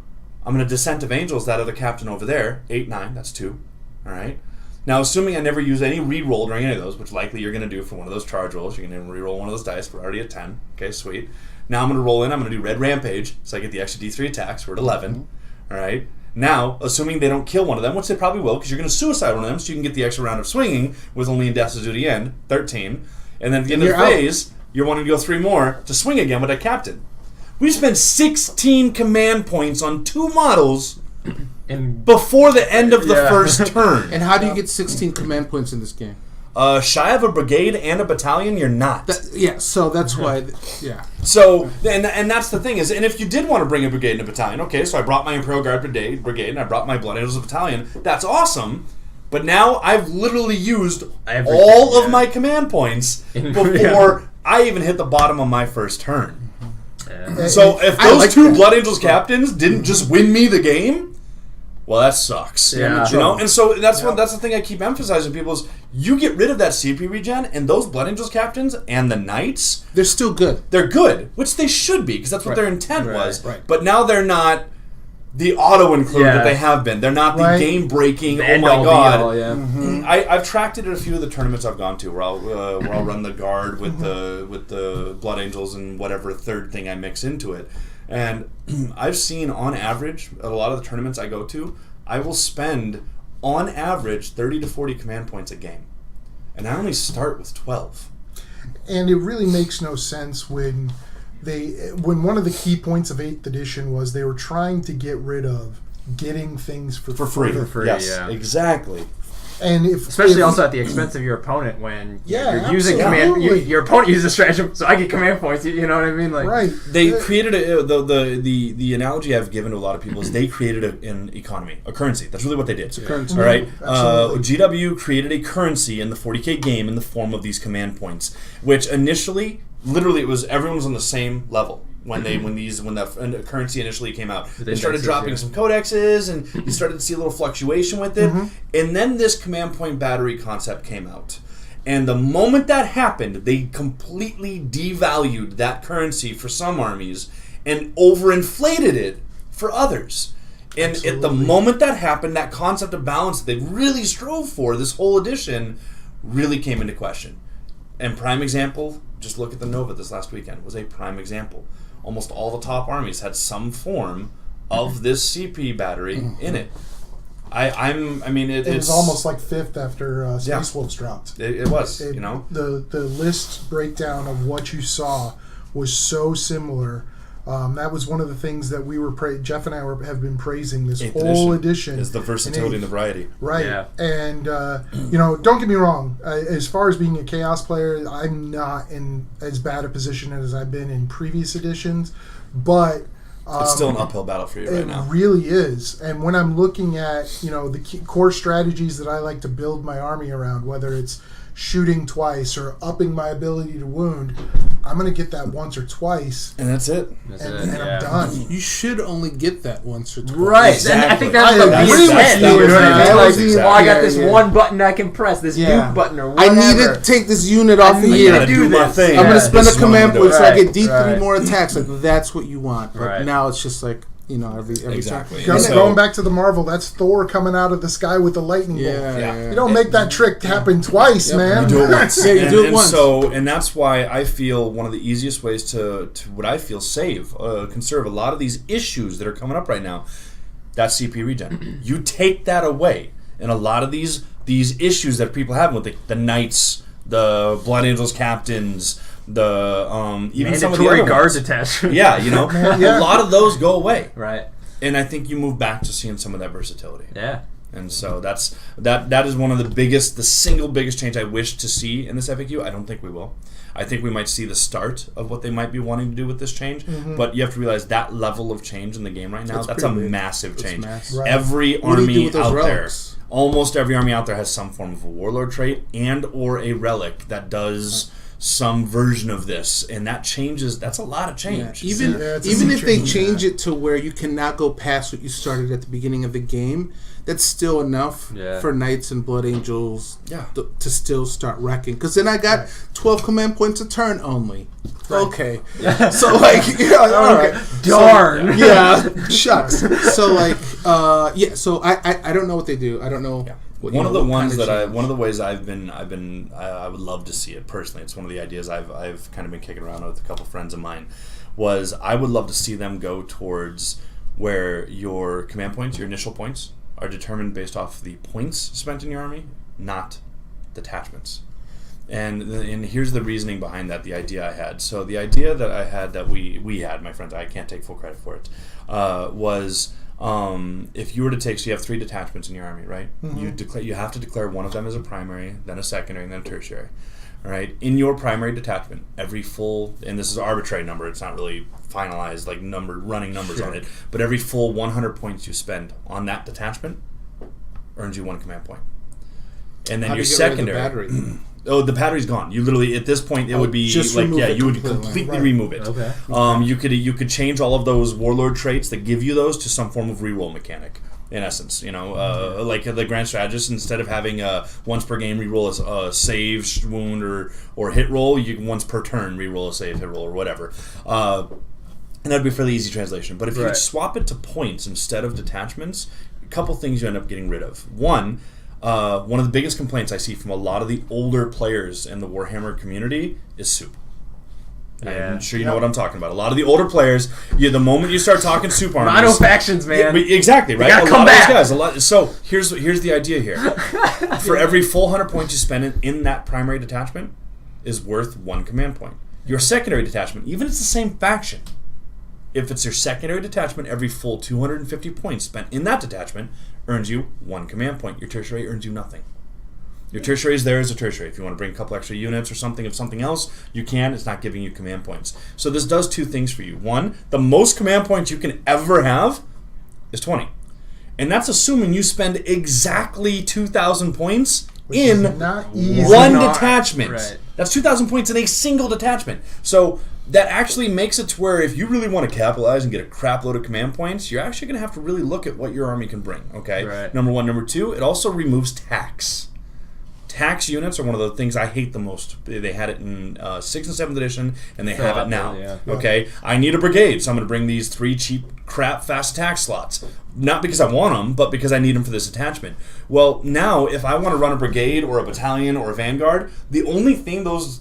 I'm going to Descent of Angels that other captain over there. 8, 9, that's 2. All right. Now, assuming I never use any re-roll during any of those, which likely you're going to do for one of those charge rolls, you're going to re-roll one of those dice. We're already at 10. Okay, sweet. Now I'm going to roll in. I'm going to do Red Rampage, so I get the extra D3 attacks. We're at 11. All right. Now, assuming they don't kill one of them, which they probably will, because you're going to suicide one of them, so you can get the extra round of swinging with only in Death's Duty End, 13. And then at the end of the phase, you're wanting to go 3 more to swing again with a captain. We spent 16 command points on 2 models before the end of the first turn. And how do you get 16 command points in this game? Shy of a brigade and a battalion, you're not. So that's why. So, and that's the thing is, and if you did want to bring a brigade and a battalion, okay, so I brought my Imperial Guard brigade and I brought my Blood Angels battalion. That's awesome. But now I've literally used all of my command points before I even hit the bottom of my first turn. So if those 2 Blood Angels captains didn't just win me the game, well, that sucks. Yeah. You know, and so that's the thing I keep emphasizing to people is you get rid of that CP regen, and those Blood Angels captains and the Knights, they're still good. They're good, which they should be because that's what their intent was. Right. But now they're not the auto-include that they have been. They're not the game-breaking, oh my god. I've tracked it at a few of the tournaments I've gone to where I'll run the Guard with the Blood Angels and whatever third thing I mix into it. And I've seen, on average, at a lot of the tournaments I go to, I will spend, on average, 30 to 40 command points a game. And I only start with 12. And it really makes no sense when one of the key points of 8th edition was they were trying to get rid of getting things for free. Yes, exactly. And especially also at the expense of your opponent when you're using command, your opponent uses stratagem, so I get command points. You know what I mean? Like, right. They created the analogy I've given to a lot of people is they created an economy, a currency. That's really what they did. It's a currency. All right. GW created a currency in the 40K game in the form of these command points, which initially, literally, it was everyone was on the same level. When the currency initially came out, they started dropping some codexes, and you started to see a little fluctuation with it. And then this command point battery concept came out, and the moment that happened, they completely devalued that currency for some armies and overinflated it for others. And at the moment that happened, that concept of balance that they really strove for this whole edition really came into question. And prime example, just look at the Nova this last weekend, was a prime example. Almost all the top armies had some form of this CP battery in it. It was almost like 5th after Space Wolves dropped. It was, The list breakdown of what you saw was so similar. That was one of the things that we were Jeff and I have been praising this whole edition. Is the versatility and the variety. Right. Yeah. And, don't get me wrong. As far as being a Chaos player, I'm not in as bad a position as I've been in previous editions. But It's still an uphill battle for you right now. It really is. And when I'm looking at, the core strategies that I like to build my army around, whether it's shooting twice or upping my ability to wound, I'm going to get that once or twice. And that's it. And I'm done. You should only get that once or twice. Right. Exactly. And I think that's the reason. I got this one button I can press, this nuke button or whatever. I need to take this unit off of here. I'm going to spend a command point so I get D3 more attacks. Like, that's what you want. But now it's just like, every exactly. time. Going back to the Marvel, that's Thor coming out of the sky with the lightning bolt. You don't make that trick happen twice, man. You do it once. You do it once. And that's why I feel one of the easiest ways to what I feel conserve a lot of these issues that are coming up right now, that's CP regen. You take that away, and a lot of these issues that people have with the Knights, the Blood Angels captains, the even some of the other guards attachment. A lot of those go away. Right. And I think you move back to seeing some of that versatility. Yeah. And so that is one of the single biggest change I wish to see in this FAQ. I don't think we will. I think we might see the start of what they might be wanting to do with this change. But you have to realize that level of change in the game right now, that's a massive change. Right. Every army out there, almost every army out there has some form of a warlord trait and or a relic that does some version of this, and that changes. That's a lot of change. Even if they change it to where you cannot go past what you started at the beginning of the game, that's still enough for Knights and Blood Angels to still start wrecking. Because then I got 12 command points a turn only. Right. Okay. So, all right. Darn. So, shucks. So, so I don't know what they do. I don't know. Yeah. One of the ways I would love to see it personally. It's one of the ideas I've kind of been kicking around with a couple friends of mine. Was I would love to see them go towards where your command points, your initial points, are determined based off the points spent in your army, not detachments. And here's the reasoning behind that. The idea I had. So the idea that I had, that we had, my friends, I can't take full credit for it, was. If you were to take, so you have 3 detachments in your army, right? Mm-hmm. You have to declare one of them as a primary, then a secondary, and then a tertiary. All right. In your primary detachment, every full, and this is an arbitrary number, it's not really finalized, like running numbers on it, but every full 100 points you spend on that detachment earns you 1 command point. And then your secondary. Oh, the battery's gone. You literally, at this point, it would be you would completely remove it. Okay. You could change all of those warlord traits that give you those to some form of reroll mechanic. In essence, like the Grand Strategist, instead of having once per game reroll a save, wound, or hit roll, you once per turn reroll a save, hit roll, or whatever. And that'd be a fairly easy translation. But if you could swap it to points instead of detachments, a couple things you end up getting rid of. One of the biggest complaints I see from a lot of the older players in the Warhammer community is soup. Yeah. I'm sure you know what I'm talking about. A lot of the older players, the moment you start talking soup armies, Mono factions, man. Exactly, right? A lot of those guys. So here's the idea here. For every full 100 points you spend in that primary detachment is worth 1 command point. Your secondary detachment, even if it's the same faction, if it's your secondary detachment, every full 250 points spent in that detachment earns you 1 command point. Your tertiary earns you nothing. Your tertiary is there as a tertiary. If you want to bring a couple extra units or something of something else, you can. It's not giving you command points. So this does 2 things for you. One, the most command points you can ever have is 20. And that's assuming you spend exactly 2,000 points in one detachment. Right. That's 2,000 points in a single detachment. So that actually makes it to where if you really want to capitalize and get a crap load of command points, you're actually going to have to really look at what your army can bring. Okay. Right. Number 1. Number 2, it also removes tax. Tax units are one of the things I hate the most. They had it in 6th and 7th edition, and they have it now. Yeah. Okay, I need a brigade, so I'm going to bring these 3 cheap, crap, fast attack slots. Not because I want them, but because I need them for this attachment. Well, now, if I want to run a brigade or a battalion or a vanguard, the only thing those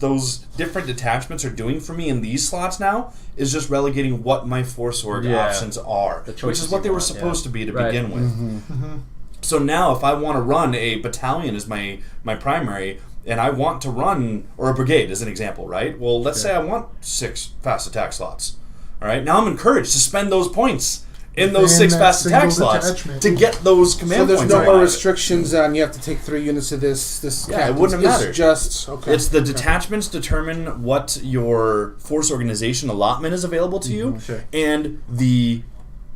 different detachments are doing for me in these slots now is just relegating what my force org options are, which is what they were supposed to be to begin with. Mm-hmm. Mm-hmm. So now if I want to run a battalion as my primary, and I want to run, or a brigade as an example, right? Well, let's say I want 6 fast attack slots. All right, now I'm encouraged to spend those points in those 6 fast attack slots to get those command points. So there's no more restrictions on you have to take 3 units of this. Yeah, it wouldn't have mattered. It's the detachments determine what your force organization allotment is available to you, and the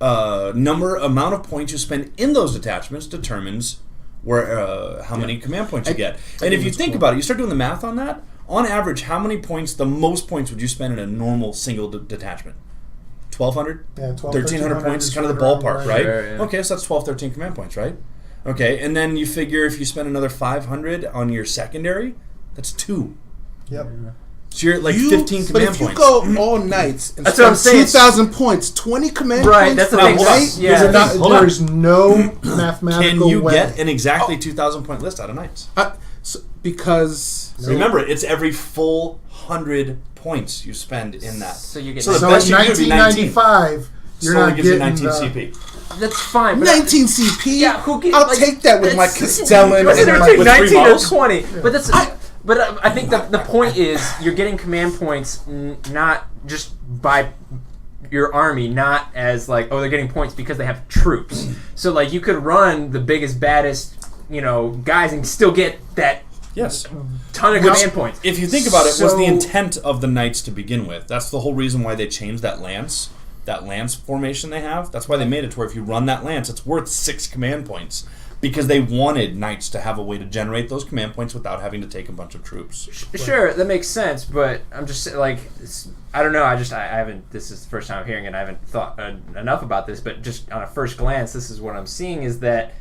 amount of points you spend in those detachments determines how many command points you get. And if you think about it, you start doing the math on that. On average, how many points, the most points would you spend in a normal single detachment? 1,200? Yeah, 1,300 points is kind of the ballpark, right? Sure, yeah. Okay, so that's 12, 13 command points, right? Okay, and then you figure if you spend another 500 on your secondary, that's 2. Yep. So you're at 15 command points. But if you go all nights and that's what I'm spend saying. 2,000 points, 20 command right, points that's for the a thing. night? Yeah. There's no mathematical Can you way. get an exactly 2,000 point list out of knights? Because... Remember, it's every full 100 points you spend in that. So you get the So best in you do would be 19. 1995, you're Slowly not gives you getting 19 CP. That's fine. But 19 CP? Yeah, who gives, I'll take that with my Castellan. What's and it my- take with 19 3 or models? 20? But that's. But I think the point is you're getting command points not just by your army, not as they're getting points because they have troops. So you could run the biggest, baddest, guys and still get that. Yes. Ton of command points. If you think about it, was the intent of the knights to begin with. That's the whole reason why they changed that lance formation they have. That's why they made it to where if you run that lance, it's worth 6 command points. Because they wanted knights to have a way to generate those command points without having to take a bunch of troops. Sure, that makes sense, but I'm just I don't know. I haven't. This is the first time I'm hearing it. I haven't thought enough about this, but just on a first glance, this is what I'm seeing is that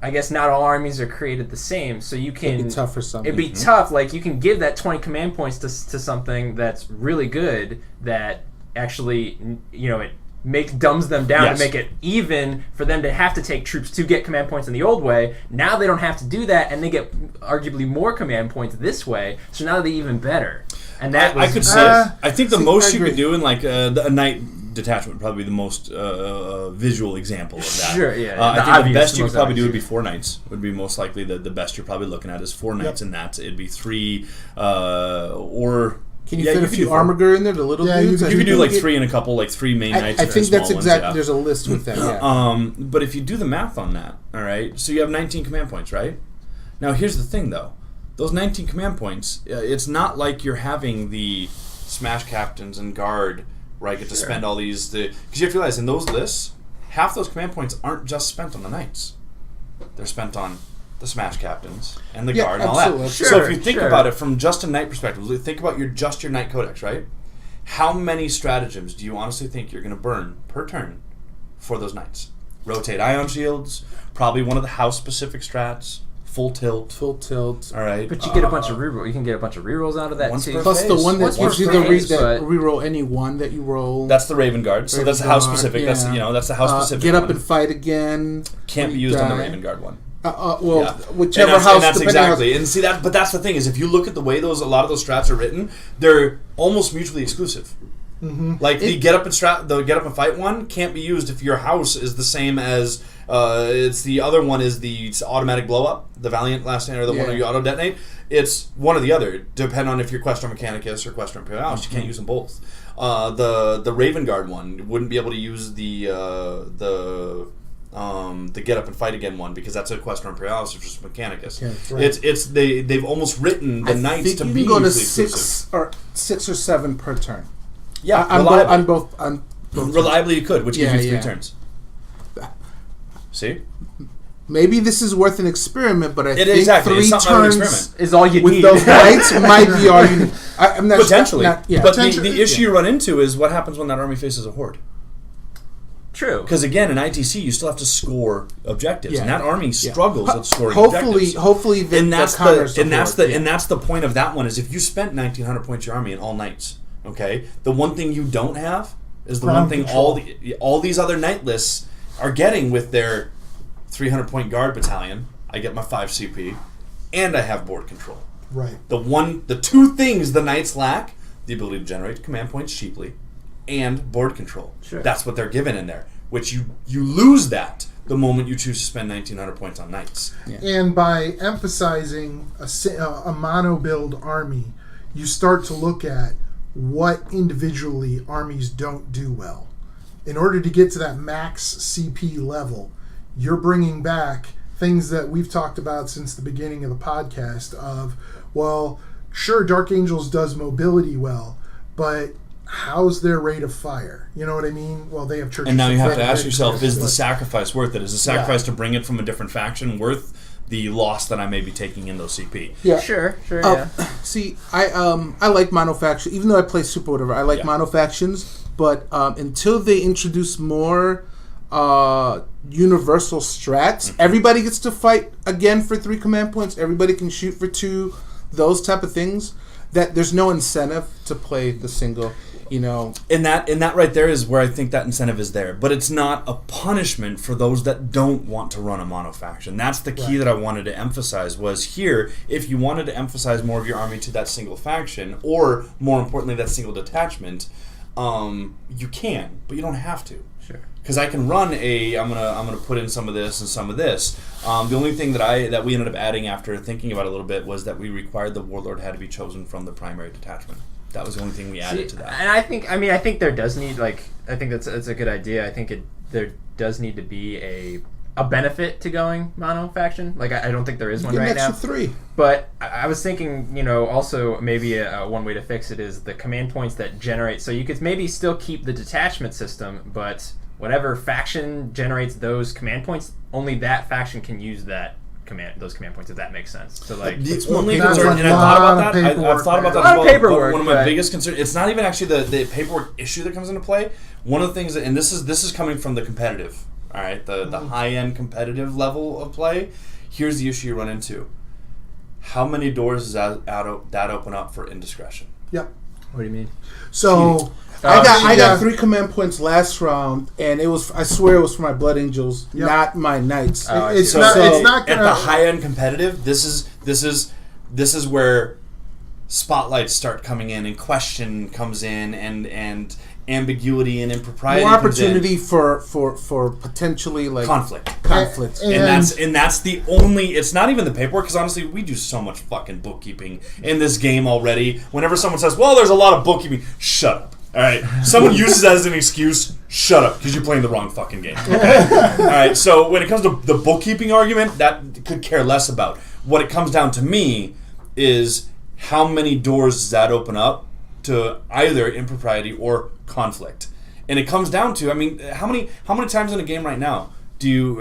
I guess not all armies are created the same, so you can. It'd be tough for some. It'd be tough. You can give that 20 command points to something that's really good that actually it dumbs them down to make it even for them to have to take troops to get command points in the old way. Now they don't have to do that, and they get arguably more command points this way. So now they're even better. And that I could say I think the most you could do in a knight detachment would probably be the most visual example of that. Sure, yeah. I think the best you could probably do would be 4 knights. Would be most likely the best you're probably looking at is 4 knights in that. It'd be 3 or. Can you fit a few armor in there, the little dudes? You could do 3 and a couple, 3 main knights. I think that's exactly. There's a list with that. Yeah. But if you do the math on that, all right. So you have 19 command points, right? Now here's the thing, though. Those 19 command points, it's not like you're having the smash captains and guard where I get to spend all these. Because you have to realize in those lists, half those command points aren't just spent on the knights. They're spent on the smash captains and the guard and all that. Sure, so if you think about it from just a knight perspective, think about your knight codex, right? How many stratagems do you honestly think you're going to burn per turn for those knights? Rotate ion shields, probably one of the house specific strats, full tilt. All right. But you get a bunch of reroll. You can get a bunch of rerolls out of that too. Plus the one that gives you the reroll any one that you roll. That's the Raven Guard. So that's the house specific. Yeah. That's the house specific. Get up and fight again. Can't be used on the Raven Guard one. Whichever house. And that's exactly. And see that, but that's the thing is, if you look at the way a lot of those strats are written, they're almost mutually exclusive. Mm-hmm. The get up and fight one can't be used if your house is the same as it's the other one is the automatic blow up, the Valiant last stand or the one where you auto detonate. It's one or the other, depending on if you're Questor Mechanicus or Questor Imperialis. You can't use them both. The Raven Guard one wouldn't be able to use the get up and fight again one because that's a Questor Imperialis or just Mechanicus. Yeah, right. They've almost written the knights to be go to exclusive. 6 or 7 per turn. Yeah, on both reliably you could, which gives you 3 turns. See? Maybe this is worth an experiment, but I think exactly. 3 turns is all you with need. those knights might be all you need. I'm not Potentially. But the issue you run into is what happens when that army faces a horde. True. Because again, in ITC, you still have to score objectives, and that army struggles at scoring objectives. Hopefully, that's the point of that one is if you spent 1,900 points your army in all knights, okay, the one thing you don't have is the one thing all these other knight lists are getting with their 300 point guard battalion. I get my 5 CP, and I have board control. Right. The 2 things the knights lack: the ability to generate command points cheaply, and board control. Sure. That's what they're given in there. Which you lose that the moment you choose to spend 1,900 points on knights. Yeah. And by emphasizing a mono build army, you start to look at what individually armies don't do well. in order to get to that max CP level, you're bringing back things that we've talked about since the beginning of the podcast of, well, sure, Dark Angels does mobility well, but how's their rate of fire? You know what I mean? Well, they have churches. And now you have to ask yourself, is the sacrifice worth it? Is the sacrifice to bring it from a different faction worth the loss that I may be taking in those CP? Yeah. Sure, yeah. See, I like monofaction, even though I play super whatever, I like monofactions, but until they introduce more universal strats, everybody gets to fight again for 3 command points, everybody can shoot for 2, those type of things, that there's no incentive to play the single. And that right there is where I think that incentive is there, but it's not a punishment for those that don't want to run a monofaction. That's the key that I wanted to emphasize. Was here, if you wanted to emphasize more of your army to that single faction, or more importantly, that single detachment, you can, but you don't have to. Sure. Because I can run I'm gonna put in some of this and some of this. The only thing that we ended up adding after thinking about it a little bit was that we required the warlord had to be chosen from the primary detachment. That was the only thing we added to that. And I think there does need, I think that's a good idea. I think there does need to be a benefit to going mono faction. I don't think there is one right now. 3. But I was thinking, also maybe one way to fix it is the command points that generate. So you could maybe still keep the detachment system, but whatever faction generates those command points, only that faction can use those command points, if that makes sense. So it's only concern, and I thought about that. I've thought about that as well. Paperwork, one of my biggest concerns. It's not even actually the paperwork issue that comes into play. One of the things, and this is coming from the competitive, all right, the high end competitive level of play. Here's the issue you run into: how many doors does that open up for indiscretion? Yep. What do you mean? So. I got 3 command points last round, and I swear it was for my Blood Angels, not my Knights. It's not at the high end competitive. This is where spotlights start coming in, and question comes in, and ambiguity and impropriety. More opportunity for potentially conflict. And that's the only. It's not even the paperwork, because honestly, we do so much fucking bookkeeping in this game already. Whenever someone says, "Well, there's a lot of bookkeeping," shut up. All right. Someone uses that as an excuse. Shut up, because you're playing the wrong fucking game. Okay? All right. So when it comes to the bookkeeping argument, that could care less about. What it comes down to me is how many doors does that open up to either impropriety or conflict, and it comes down to, how many times in a game right now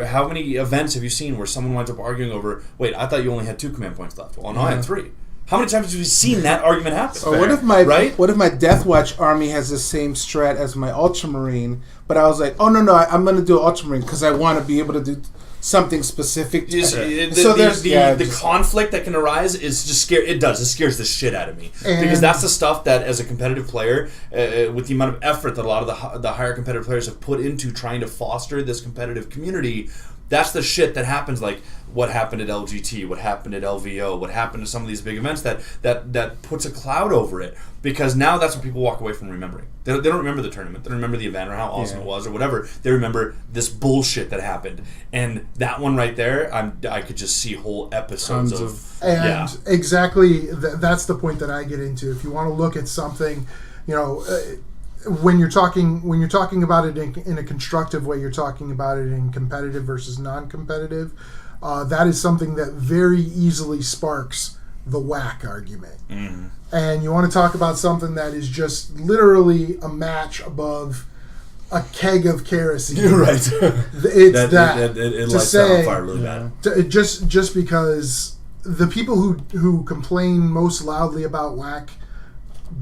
how many events have you seen where someone winds up arguing over? Wait, I thought you only had 2 command points left. Well, no, I had 3. How many times have you seen that argument happen? Or what if my Death Watch army has the same strat as my Ultramarine, but I was like, oh no, I'm going to do Ultramarine because I want to be able to do something specific. The conflict that can arise is just scary. It scares the shit out of me, because that's the stuff that, as a competitive player, with the amount of effort that a lot of the higher competitive players have put into trying to foster this competitive community, that's the shit that happens, like what happened at LGT, what happened at LVO, what happened to some of these big events that puts a cloud over it, because now that's what people walk away from remembering. They don't remember the tournament, they don't remember the event or how awesome it was or whatever. They remember this bullshit that happened, and that one right there, I could just see whole episodes of exactly that's the point that I get into. If you want to look at something, when you're talking about it in a constructive way, you're talking about it in competitive versus non-competitive. That is something that very easily sparks the whack argument. Mm-hmm. And you want to talk about something that is just literally a match above a keg of kerosene. You're right. It's it lights that on fire really bad. Just because the people who complain most loudly about whack,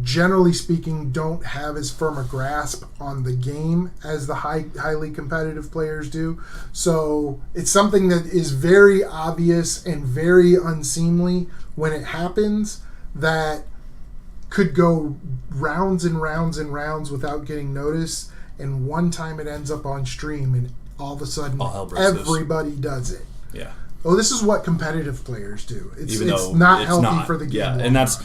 generally speaking, don't have as firm a grasp on the game as the highly competitive players do. So it's something that is very obvious and very unseemly when it happens, that could go rounds and rounds and rounds without getting noticed, and one time it ends up on stream and all of a sudden everybody does it. Yeah. oh, this is what competitive players do. It's not healthy for the game. Yeah, and that's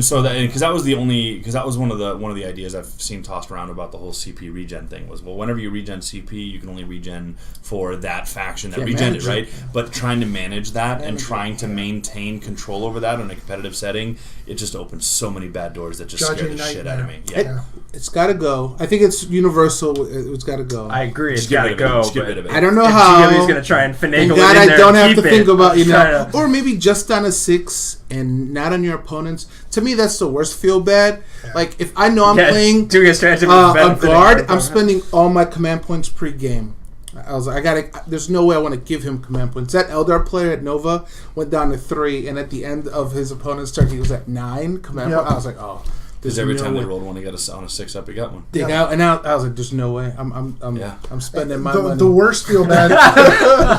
so that because that was one of the ideas I've seen tossed around about the whole CP regen thing was, well, whenever you regen CP, you can only regen for that faction that regen it, right? But trying to manage that and trying to maintain control over that in a competitive setting, it just opens so many bad doors that just scare the shit out of me. Yeah. It's got to go. I think it's universal. It's got to go. I agree. It's got to go. I don't know how. GW's going to try and finagle it in there. I don't have to think about, or maybe just on a 6 and not on your opponents. To me, that's the worst. Feel bad. Yeah. Like if I know I'm playing doing a strategy a guard, I'm spending all my command points pre-game. I was like, there's no way I want to give him command points. That Eldar player at Nova went down to 3, and at the end of his opponent's turn, he was at 9 command points. I was like, oh. Because every time they rolled one, he got on a 6-up, he got one. And I was like, "There's no way. I'm spending my money." The worst feel bad.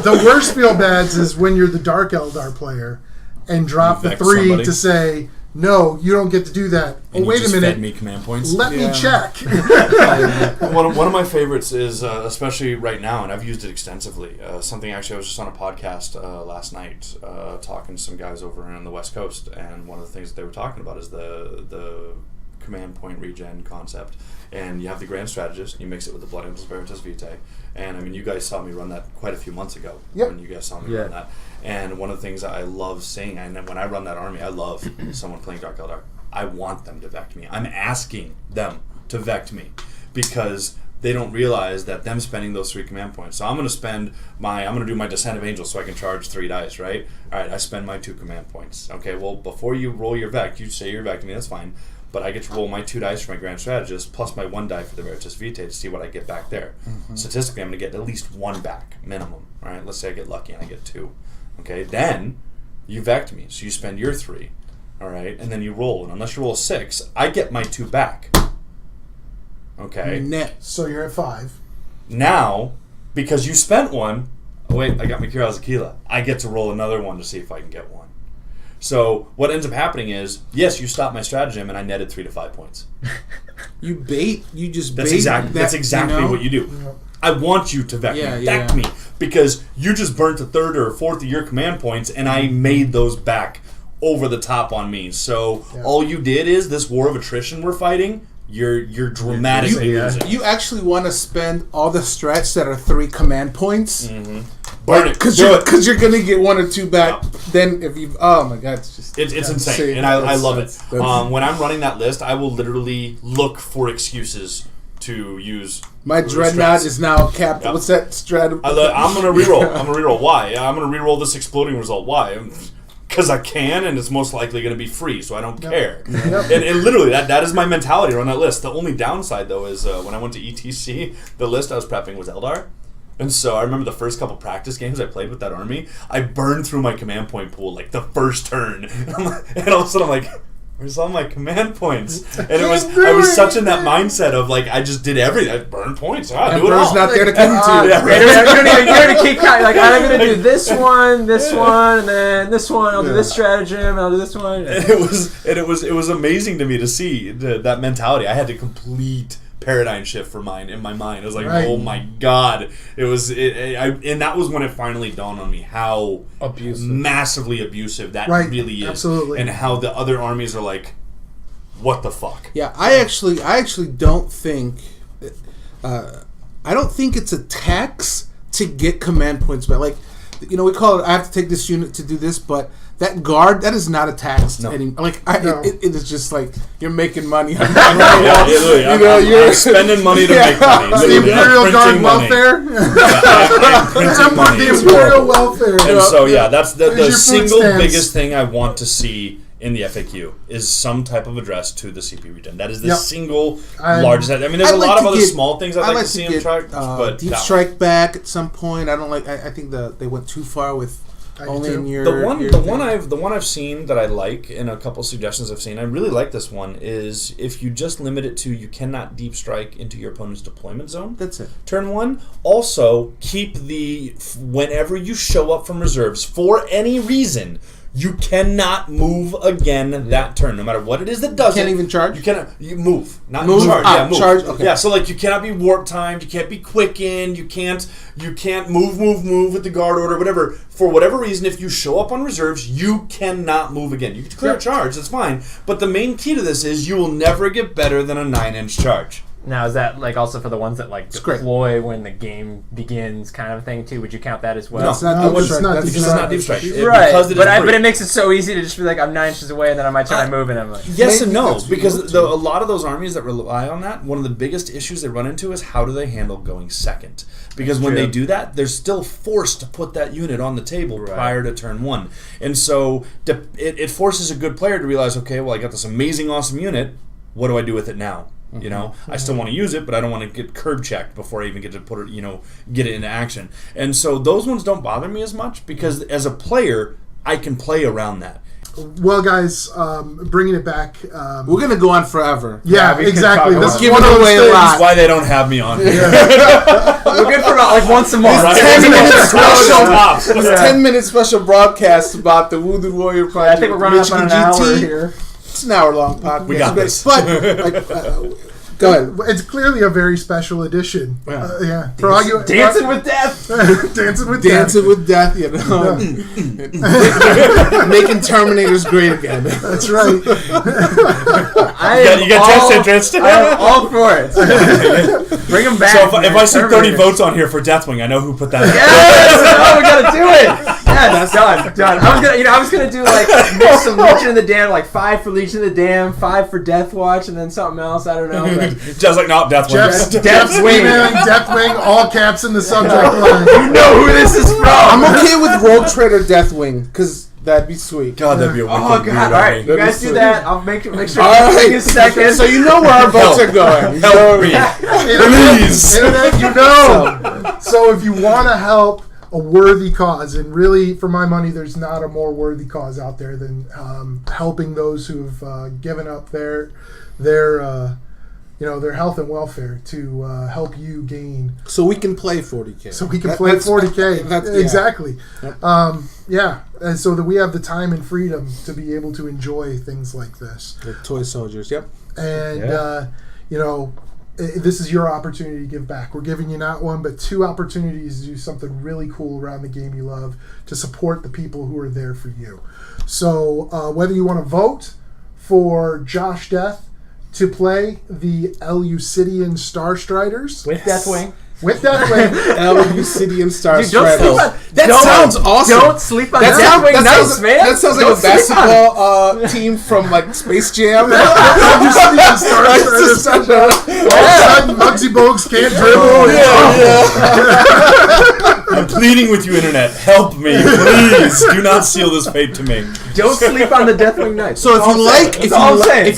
The worst feel bads is when you're the Dark Eldar player and drop the 3 to say, "No, you don't get to do that." And wait a minute. Fed me command points. Let me check. One of my favorites is especially right now, and I've used it extensively. Something actually, I was just on a podcast last night talking to some guys over on the West Coast, and one of the things that they were talking about is the command point regen concept. And you have the Grand Strategist, and you mix it with the Blood Angels Veritas Vitae. And I mean, you guys saw me run that quite a few months ago. Yep. When you guys saw me run that. And one of the things I love seeing, and when I run that army, I love someone playing Dark Eldar. I want them to vect me. I'm asking them to vect me because they don't realize that them spending those 3 command points. So I'm going to do my Descent of Angels so I can charge 3 dice, right? All right, I spend my 2 command points. Okay, well, before you roll your vect, you say you're vecting me, that's fine. But I get to roll my 2 dice for my Grand Strategist plus my 1 die for the Veritas Vitae to see what I get back there. Mm-hmm. Statistically, I'm going to get at least 1 back, minimum. All right, let's say I get lucky and I get 2. Okay, then you vect me, so you spend your 3. All right, and then you roll. And unless you roll a 6, I get my 2 back. Okay. Net. So you're at 5. Now, because you spent 1, oh wait, I got my Kiraz Aquila. I get to roll another 1 to see if I can get 1. So what ends up happening is, yes, you stopped my stratagem, and I netted 3 to 5 points. You bait. You just that's bait. That's exactly what you do. Yeah. I want you to vect me. Vect me. Because you just burnt a third or a fourth of your command points, and I made those back over the top on me. So all you did is, this war of attrition we're fighting, you're dramatically losing. You actually want to spend all the strats that are 3 command points. Mm-hmm. Burn it. Because you're going to get 1 or 2 back. Yeah. Then if you... Oh, my God. It's insane. And I love it. When I'm running that list, I will literally look for excuses to use... My Dreadnought is now capped. Yep. What's that strat? I'm going to reroll. Why? I'm going to reroll this exploding result. Why? Because I can, and it's most likely going to be free, so I don't care. Yep. And literally, that is my mentality on that list. The only downside, though, is when I went to ETC, the list I was prepping was Eldar. And so I remember the first couple practice games I played with that army, I burned through my command point pool like the first turn. And all of a sudden I'm like, where's all my command points? And I was such in that mindset of like, I just did everything. I burned points. Do it all. Not there to come to. You're going to keep counting. Like, I'm going to do this one, and then this one. I'll do this stratagem, and I'll do this one. And it was amazing to me to see that mentality. I had to complete paradigm shift in my mind. I was like, oh my God. And that was when it finally dawned on me how massively abusive that really is. Absolutely. And how the other armies are like, what the fuck? Yeah, I actually don't think I don't think it's a tax to get command points back. Like, we call it, I have to take this unit to do this, but that guard, that is not a tax anymore. Like, it is just like, you're making money. I'm spending money to make money. The Imperial Guard welfare? The Imperial welfare. And so, that's the single biggest thing I want to see in the FAQ is some type of address to the CP regen. That is the single largest. I mean, there's a lot of other small things I'd like to see in track, but Deep Strike back at some point. I don't like. I think they went too far with only in your. The one I've seen that I like, and a couple suggestions I've seen, I really like this one, is if you just limit it to you cannot deep strike into your opponent's deployment zone. That's it. Turn 1. Also, keep whenever you show up from reserves for any reason, You cannot move again that turn, no matter what it is that does it. You can't even charge? You cannot move. Not move? Charge. Yeah, move. Charge, okay. Yeah, so like you cannot be warp timed, you can't be quickened, you can't move with the guard order, whatever. For whatever reason, if you show up on reserves, you cannot move again. You can clear a charge, that's fine. But the main key to this is you will never get better than a 9-inch charge. Now, is that like also for the ones that like deploy when the game begins, kind of thing too? Would you count that as well? No, it's not deep strike. Right, but it makes it so easy to just be like, I'm 9 inches away, and then I might try to move, and I'm like, yes and no, because a lot of those armies that rely on that, one of the biggest issues they run into is how do they handle going second? Because when they do that, they're still forced to put that unit on the table prior to turn 1, and so it forces a good player to realize, okay, well, I got this amazing, awesome unit. What do I do with it now? You know, I still want to use it, but I don't want to get curb checked before I even get to put it, get it into action. And so those ones don't bother me as much because as a player, I can play around that. Well, guys, bringing it back. We're going to go on forever. Yeah, exactly. Let's give it away a lot. That's why they don't have me on here. We're good for about like once a month. This 10-minute special broadcast about the Wounded Warrior Project. I think we're running up on an hour here. It's an hour-long podcast. We got this. But, go ahead. It's clearly a very special edition. Yeah. Dancing with Death. Dancing with Death. You know. Making Terminators great again. That's right. You got test interest. I am all for it. Bring them back. So if I see 30 votes on here for Deathwing, I know who put that. Yes! Oh, we gotta do it. Yes, done. I was gonna do like mix some Legion of the Damned, like 5 for Legion of the Damned, 5 for Death Watch, and then something else. I don't know. Just like no, Deathwing. Deathwing, all caps in the subject line. You know who this is from. I'm okay with Rogue Trader Deathwing because that'd be sweet. God, that'd be a wicked. Oh God! All right, you guys do that. I'll make sure. All right, a second. So you know where our votes are going. Help me, please. Internet, you know. So if you want to help a worthy cause, and really, for my money, there's not a more worthy cause out there than helping those who've given up their health and welfare to help you gain. So we can play 40K. So we can play 40K. Exactly. Yep. And so that we have the time and freedom to be able to enjoy things like this. The toy soldiers. Yep. And this is your opportunity to give back. We're giving you not one, but 2 opportunities to do something really cool around the game you love to support the people who are there for you. So whether you want to vote for Josh Death to play the Eleusidian Star Striders with Deathwing. Eleusidian Star Dude, Striders. That sounds awesome. Don't sleep on Deathwing Knights, man. That sounds like a basketball team from like Space Jam. Eleusidian Star Striders. All of a sudden, Muggsy Bogues can't dribble. I'm pleading with you, Internet. Help me, please. Do not seal this fate to me. Don't sleep on the Deathwing Knights. So if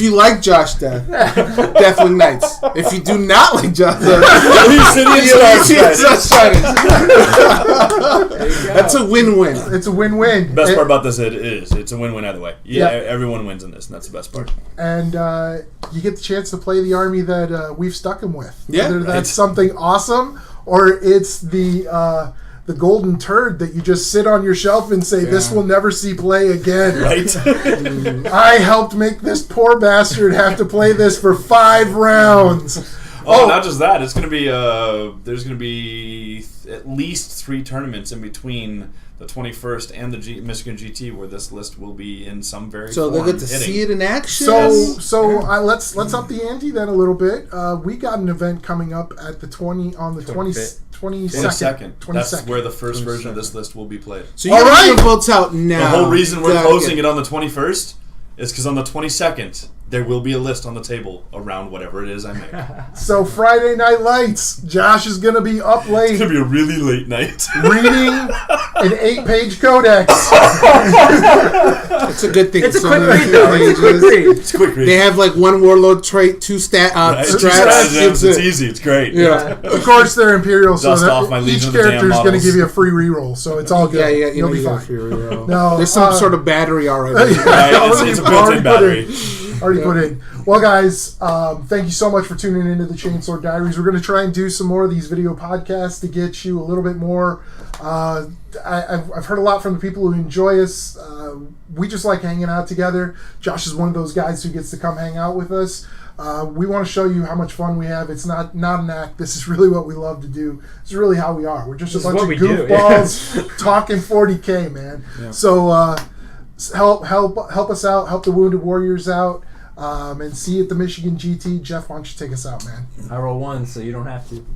you like Josh Death, Deathwing Knights. If you do not like Josh Death, that's a win-win. It's a win-win. Best part about this it's a win-win either way. Yeah, everyone wins in this, and that's the best part. And you get the chance to play the army that we've stuck him with. Yeah, whether that's something awesome or it's the golden turd that you just sit on your shelf and say, this will never see play again. Right. I helped make this poor bastard have to play this for 5 rounds. Not just that. It's going to be there's going to be at least 3 tournaments in between the 21st and the Michigan GT where this list will be in some very so they'll get to see it in action. So let's up the ante then a little bit. We got an event coming up at the 22nd. That's where the first version of this list will be played. So you get your votes out now. The whole reason we're closing it on the 21st is because on the 22nd there will be a list on the table around whatever it is I make. So Friday Night Lights, Josh is going to be up late. It's going to be a really late night. Reading an 8-page codex. It's a good thing. It's a quick read, though. It's a quick read. They have like 1 warlord trait, 2 strats. It's easy. It's great. Yeah. Of course, they're Imperial, so each character is going to give you a free reroll, so it's all good. Yeah, you'll be fine. No, there's some sort of battery already. It's a built-in battery. Already put in. Well, guys, thank you so much for tuning into the Chainsword Diaries. We're going to try and do some more of these video podcasts to get you a little bit more. I've heard a lot from the people who enjoy us. we just like hanging out together. Josh is one of those guys who gets to come hang out with us. We want to show you how much fun we have. It's not an act. This is really what we love to do. It's really how we are. We're just a bunch of goofballs talking 40K, man. Yeah. So help us out. Help the Wounded Warriors out. And see you at the Michigan GT. Jeff, why don't you take us out, man? I roll 1, so you don't have to.